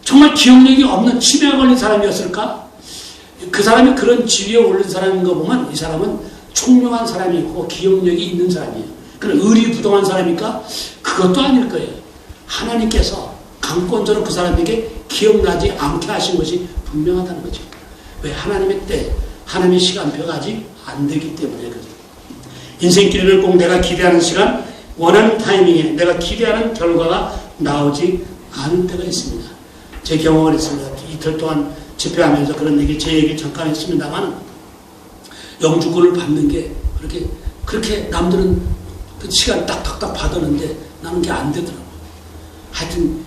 정말 기억력이 없는 치매가 걸린 사람이었을까? 그 사람이 그런 지위에 오른 사람인 거 보면 이 사람은 총명한 사람이고 기억력이 있는 사람이에요. 그런 의리부동한 사람입니까? 그것도 아닐 거예요. 하나님께서 강권적으로 그 사람에게 기억나지 않게 하신 것이 분명하다는 거죠. 왜? 하나님의 때, 하나님의 시간표가 아직 안 되기 때문에 그죠. 인생길에는 꼭 내가 기대하는 시간, 원하는 타이밍에 내가 기대하는 결과가 나오지 않을 때가 있습니다. 제 경험을 했습니다. 이틀 동안 집회하면서 그런 얘기, 제 얘기 잠깐 했습니다만 영주권을 받는 게 그렇게 남들은 그 시간 딱딱딱 받았는데 나는 그게 안 되더라고요. 하여튼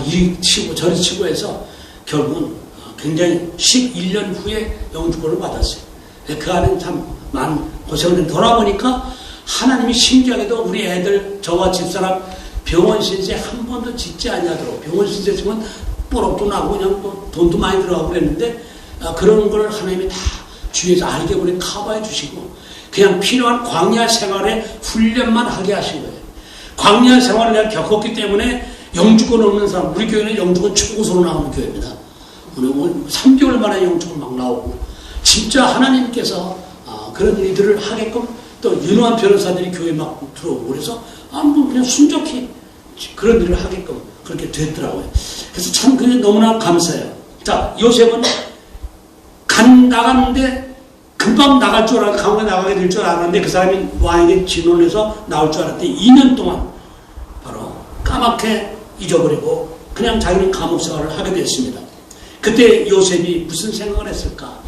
이리 치고 저리 치고 해서 결국은 굉장히 11년 후에 영주권을 받았어요. 그 안에 참 많은 고생을 했는데 돌아보니까 하나님이 신기하게도 우리 애들 저와 집사람 병원 신세 한 번도 짓지 않냐도록 병원 신세 지면 뽀록도 나고 그냥 또 돈도 많이 들어가고 그랬는데 그런 걸 하나님이 다 주위에서 알게 보니 커버해 주시고 그냥 필요한 광야 생활에 훈련만 하게 하신 거예요. 광야 생활을 내가 겪었기 때문에 영주권 없는 사람, 우리 교회는 영주권 초고소로 나오는 교회입니다. 오늘 3개월 만에 영주권 막 나오고 진짜 하나님께서 그런 일들을 하게끔 또 유능한 변호사들이 교회에 막 들어오고 그래서 뭐 그냥 순적히 그런 일을 하게끔 그렇게 됐더라고요. 그래서 참 그게 너무나 감사해요. 자, 요셉은 나갔는데 금방 나갈 줄 알았는데 감옥에 나가게 될 줄 알았는데 그 사람이 왕에게 진원해서 나올 줄 알았더니 2년 동안 바로 까맣게 잊어버리고 그냥 자기는 감옥 생활을 하게 됐습니다. 그때 요셉이 무슨 생각을 했을까?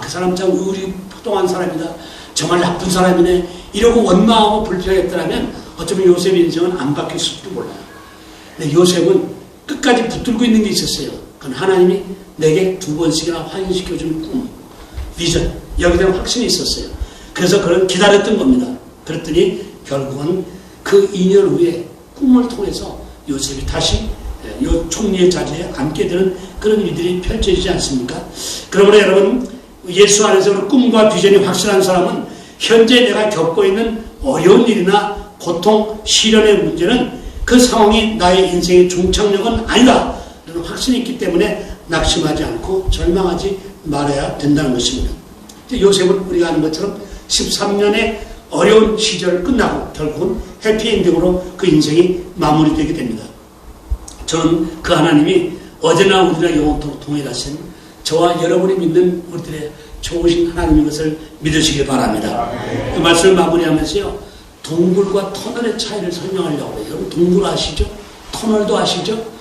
그 사람 참 의리부동한 사람이다. 정말 나쁜 사람이네. 이러고 원망하고 불평했더라면 어쩌면 요셉의 인생은 안 바뀌었을지도 몰라요. 근데 요셉은 끝까지 붙들고 있는 게 있었어요. 그건 하나님이 내게 2번씩이나 확인시켜주는 꿈, 비전, 여기에 대한 확신이 있었어요. 그래서 그걸 기다렸던 겁니다. 그랬더니 결국은 그 2년 후에 꿈을 통해서 요셉이 다시 요 총리의 자리에 앉게 되는 그런 일들이 펼쳐지지 않습니까? 그러므로 여러분, 예수 안에서 꿈과 비전이 확실한 사람은 현재 내가 겪고 있는 어려운 일이나 고통, 시련의 문제는 그 상황이 나의 인생의 종착역은 아니다 라는 확신이 있기 때문에 낙심하지 않고 절망하지 말아야 된다는 것입니다. 요셉은 우리가 아는 것처럼 13년의 어려운 시절을 끝나고 결국은 해피엔딩으로 그 인생이 마무리되게 됩니다. 저는 그 하나님이 어제나 우리나 영원토록 동일하신 저와 여러분이 믿는 우리들의 좋으신 하나님인 것을 믿으시기 바랍니다. 그 말씀을 마무리하면서요. 동굴과 터널의 차이를 설명하려고 해요. 여러분 동굴 아시죠? 터널도 아시죠?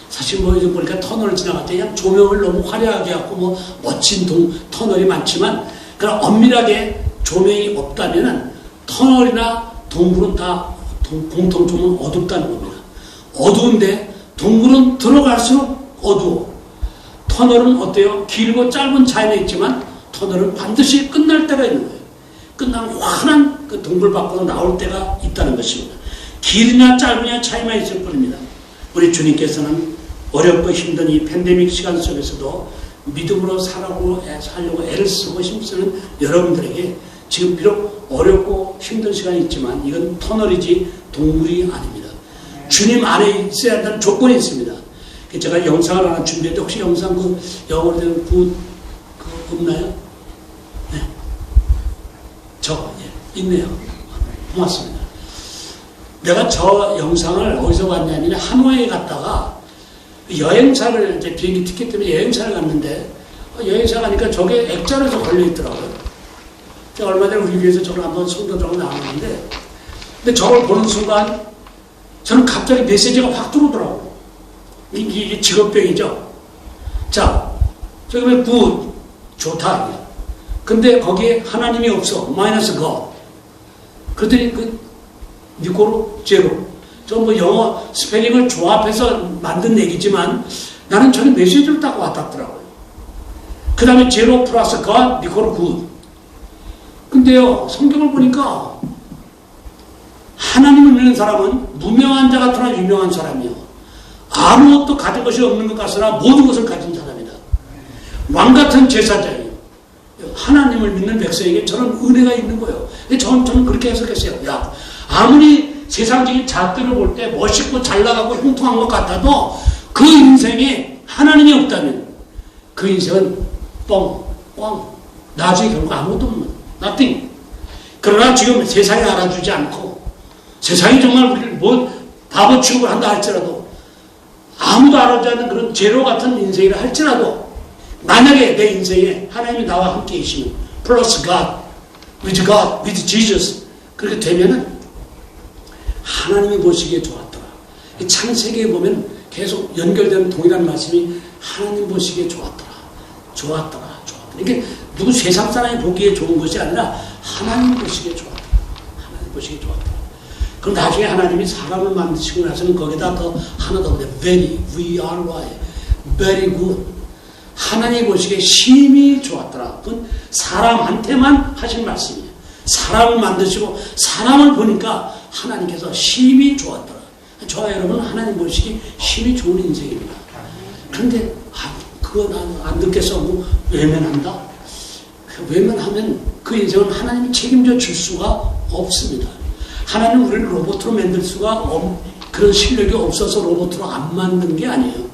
사실 뭐 이제 보니까 터널을 지나갈 때 그냥 조명을 너무 화려하게 하고 뭐 멋진 터널이 많지만 그런 엄밀하게 조명이 없다면은 터널이나 동굴은 다 공통점은 어둡다는 겁니다. 어두운데 동굴은 들어갈수록 어두워. 터널은 어때요? 길고 짧은 차이는 있지만 터널은 반드시 끝날 때가 있는 거예요. 끝나면 환한 그 동굴 밖으로 나올 때가 있다는 것입니다. 길이냐 짧으냐 차이만 있을 뿐입니다. 우리 주님께서는 어렵고 힘든 이 팬데믹 시간 속에서도 믿음으로 살려고 애를 쓰고 힘쓰는 여러분들에게 지금 비록 어렵고 힘든 시간이 있지만 이건 터널이지 동굴이 아닙니다. 주님 안에 있어야 한다는 조건이 있습니다. 제가 영상을 하나 준비했는데 혹시 영상 그 영어로 된 없나요? 네. 있네요. 고맙습니다. 내가 저 영상을 어디서 봤냐면 하노이에 갔다가 여행사를 이제 비행기 티켓 때문에 여행사를 갔는데 여행사 가니까 저게 액자로서 걸려있더라고요. 제가 얼마 전에 우리 교회에서 저걸 한번 성도적으로 나왔는데 근데 저걸 보는 순간 저는 갑자기 메시지가 확 들어오더라고요. 이게 직업병이죠. 자, 저기 왜 굿, 좋다. 근데 거기에 하나님이 없어. 마이너스 거. 그랬더니 니코로 제로. 저 뭐 영어 스펠링을 조합해서 만든 얘기지만 나는 저기 메시지를 딱 와닿더라고요. 그 다음에 제로 플러스 거, 니코로 굿. 근데요, 성경을 보니까 하나님을 믿는 사람은 무명한 자 같으나 유명한 사람이요. 아무것도 가진 것이 없는 것 같으나 모든 것을 가진 사람이다. 왕 같은 제사장이요. 하나님을 믿는 백성에게 저는 은혜가 있는 거예요. 저는 그렇게 해석했어요. 야, 아무리 세상적인 잣들을 볼 때 멋있고 잘 나가고 흉통한 것 같아도 그 인생에 하나님이 없다면 그 인생은 뻥. 나중에 결국 아무것도 없는 nothing. 그러나 지금 세상이 알아주지 않고 세상이 정말 우리를 뭐 바보 취급을 한다 할지라도 아무도 알아주지 않는 그런 제로 같은 인생이라 할지라도 만약에 내 인생에 하나님이 나와 함께 계시면 플러스 God, with Jesus 그렇게 되면은 하나님이 보시기에 좋았더라. 창세기에 보면 계속 연결되는 동일한 말씀이 하나님 보시기에 좋았더라. 이게 누구 세상 사람이 보기에 좋은 것이 아니라 하나님 보시기에 좋았더라. 그럼 나중에 하나님이 사람을 만드시고 나서는 거기다 더 하나 더 very good. 하나님 보시기에 심히 좋았더라. 그건 사람한테만 하신 말씀이에요. 사람을 만드시고 사람을 보니까 하나님께서 심히 좋았더라. 저와 여러분은 하나님 보시기 심히 좋은 인생입니다. 그런데 그거 안 듣겠어 뭐 외면한다? 외면하면 그 인생은 하나님이 책임져 줄 수가 없습니다. 하나님은 우리를 로봇으로 만들 수가 그런 실력이 없어서 로봇으로 안 만든 게 아니에요.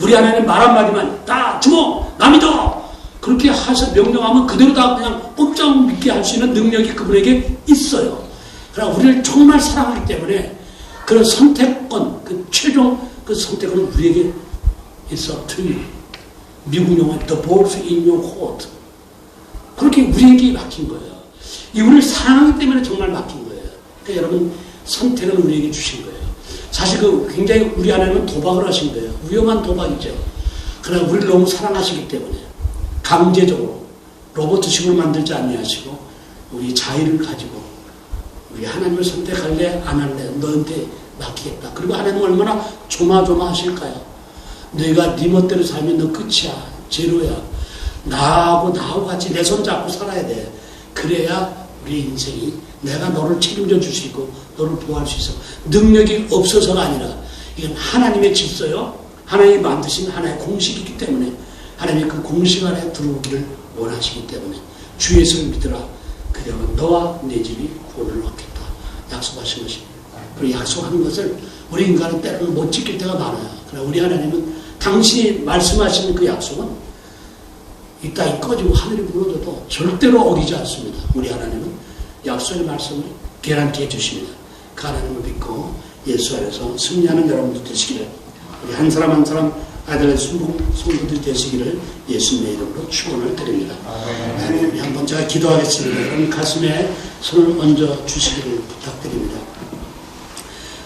우리 하나님 말 한마디만 다 죽어! 나 믿어! 그렇게 하셔 명령하면 그대로 다 그냥 꼼짝 믿게 할 수 있는 능력이 그분에게 있어요. 그러나 우리를 정말 사랑하기 때문에 그런 선택권, 그 최종 그 선택은 우리에게 있어. 미국 영화 The Balls in Your Court. 그렇게 우리에게 맡긴 거예요. 이 우리를 사랑하기 때문에 정말 맡긴 거예요. 그러니까 여러분 선택은 우리에게 주신 거예요. 사실 굉장히 우리 하나님은 도박을 하신 거예요. 위험한 도박이죠. 그러나 우리를 너무 사랑하시기 때문에 강제적으로 로봇식으로 만들지 아니하시고 우리 자유를 가지고 우리 하나님을 선택할래 안 할래 너한테 맡기겠다. 그리고 하나님은 얼마나 조마조마하실까요? 너희가 네 멋대로 살면 너 끝이야. 제로야. 나하고 같이 내 손 잡고 살아야 돼. 그래야 우리 인생이 내가 너를 책임져 줄 수 있고 너를 보호할 수 있어. 능력이 없어서가 아니라 이건 하나님의 질서요. 하나님이 만드신 하나의 공식이기 때문에 하나님이 그 공식 안에 들어오기를 원하시기 때문에 주 예수를 믿으라. 그러면 너와 내 집이 구원을 얻겠다. 약속하신 것입니다. 그리고 약속하는 것을 우리 인간은 때로는 못 지킬 때가 많아요. 그러나 우리 하나님은 당신이 말씀하시는 그 약속은 이 땅이 꺼지고 하늘이 무너져도 절대로 어기지 않습니다. 우리 하나님은 약속의 말씀을 개란케 해주십니다. 그 하나님을 믿고 예수 안에서 승리하는 여러분들 되시기를 우리 한 사람 한 사람 아들의 성도들이 되시기를 예수님의 이름으로 축원을 드립니다. 우리 한번 제가 기도하겠습니다. 여러분 가슴에 손을 얹어 주시기를 부탁드립니다.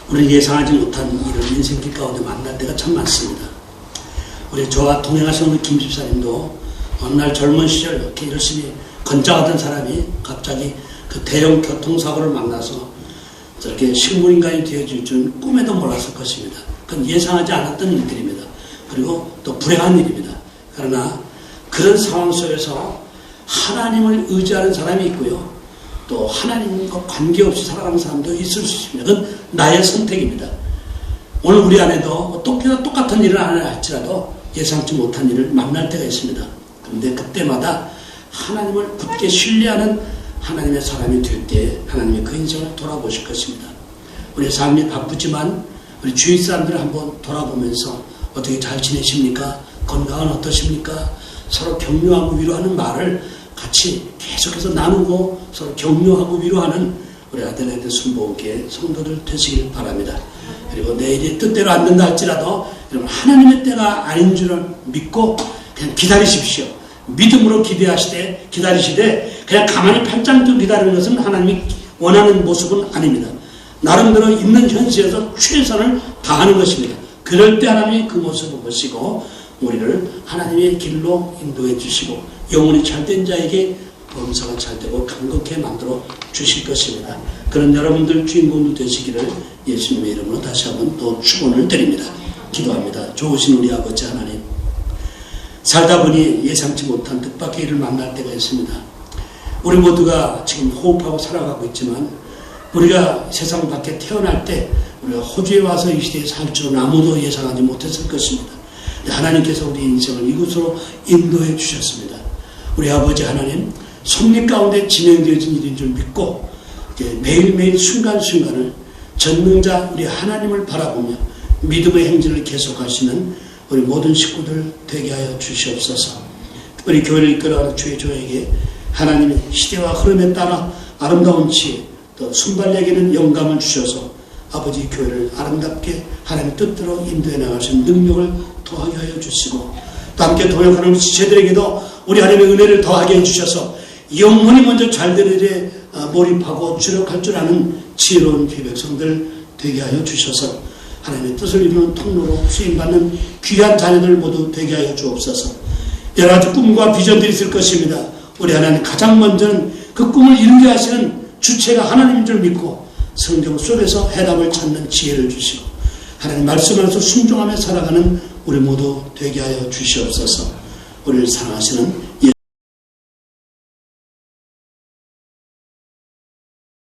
우리 예상하지 못한 이런 인생길 가운데 만날 때가 참 많습니다. 우리 저와 동행하신 우리 김 집사님도 어느 날 젊은 시절 이렇게 열심히 건장하던 사람이 갑자기 그 대형 교통사고를 만나서 저렇게 식물인간이 되어질 줄은 꿈에도 몰랐을 것입니다. 그건 예상하지 않았던 일들입니다. 그리고 또 불행한 일입니다. 그러나 그런 상황 속에서 하나님을 의지하는 사람이 있고요. 또 하나님과 관계없이 살아가는 사람도 있을 수 있습니다. 그건 나의 선택입니다. 오늘 우리 안에도 똑같은 일을 안 할지라도 예상치 못한 일을 만날 때가 있습니다. 그런데 그때마다 하나님을 굳게 신뢰하는 하나님의 사람이 될 때 하나님이 그 인생을 돌아보실 것입니다. 우리의 삶이 바쁘지만 우리 주위 사람들을 한번 돌아보면서 어떻게 잘 지내십니까? 건강은 어떠십니까? 서로 격려하고 위로하는 말을 같이 계속해서 나누고 서로 격려하고 위로하는 우리 아들네들 순복음교회 성도들 되시길 바랍니다. 그리고 내일이 뜻대로 안 된다 할지라도 여러분 하나님의 때가 아닌 줄을 믿고 그냥 기다리십시오. 믿음으로 기다리시되 그냥 가만히 팔짱 끼고 기다리는 것은 하나님이 원하는 모습은 아닙니다. 나름대로 있는 현실에서 최선을 다하는 것입니다. 그럴 때 하나님이 그 모습을 보시고 우리를 하나님의 길로 인도해 주시고 영혼이 잘된 자에게 범사가 잘되고 강건케 만들어 주실 것입니다. 그런 여러분들 주인공도 되시기를 예수님의 이름으로 다시 한번 또 축원을 드립니다. 기도합니다. 좋으신 우리 아버지 하나님, 살다 보니 예상치 못한 뜻밖의 일을 만날 때가 있습니다. 우리 모두가 지금 호흡하고 살아가고 있지만 우리가 세상 밖에 태어날 때 우리가 호주에 와서 이 시대에 살 줄은 아무도 예상하지 못했을 것입니다. 하나님께서 우리 인생을 이곳으로 인도해 주셨습니다. 우리 아버지 하나님, 섭리 가운데 진행되어진 일인 줄 믿고 매일매일 순간순간을 전능자 우리 하나님을 바라보며 믿음의 행진을 계속하시는 우리 모든 식구들 되게 하여 주시옵소서. 우리 교회를 이끌어가는 주의 조에게 하나님의 시대와 흐름에 따라 아름다운 지혜, 또 순발력에는 영감을 주셔서 아버지 교회를 아름답게 하나님 뜻대로 인도해 나갈 수 있는 능력을 더하게 하여 주시고 또 함께 동역하는 우리 지체들에게도 우리 하나님의 은혜를 더하게 해주셔서 영혼이 먼저 잘되는 일에 몰입하고 주력할 줄 아는 지혜로운 귀백성들 되게 하여 주셔서 하나님의 뜻을 이루는 통로로 쓰임받는 귀한 자녀들 모두 되게 하여 주옵소서. 여러 가지 꿈과 비전들이 있을 것입니다. 우리 하나님 가장 먼저는 그 꿈을 이루게 하시는 주체가 하나님인 줄 믿고 성경 속에서 해답을 찾는 지혜를 주시고 하나님 말씀 안에서 순종하며 살아가는 우리 모두 되게 하여 주시옵소서. 우리를 사랑하시는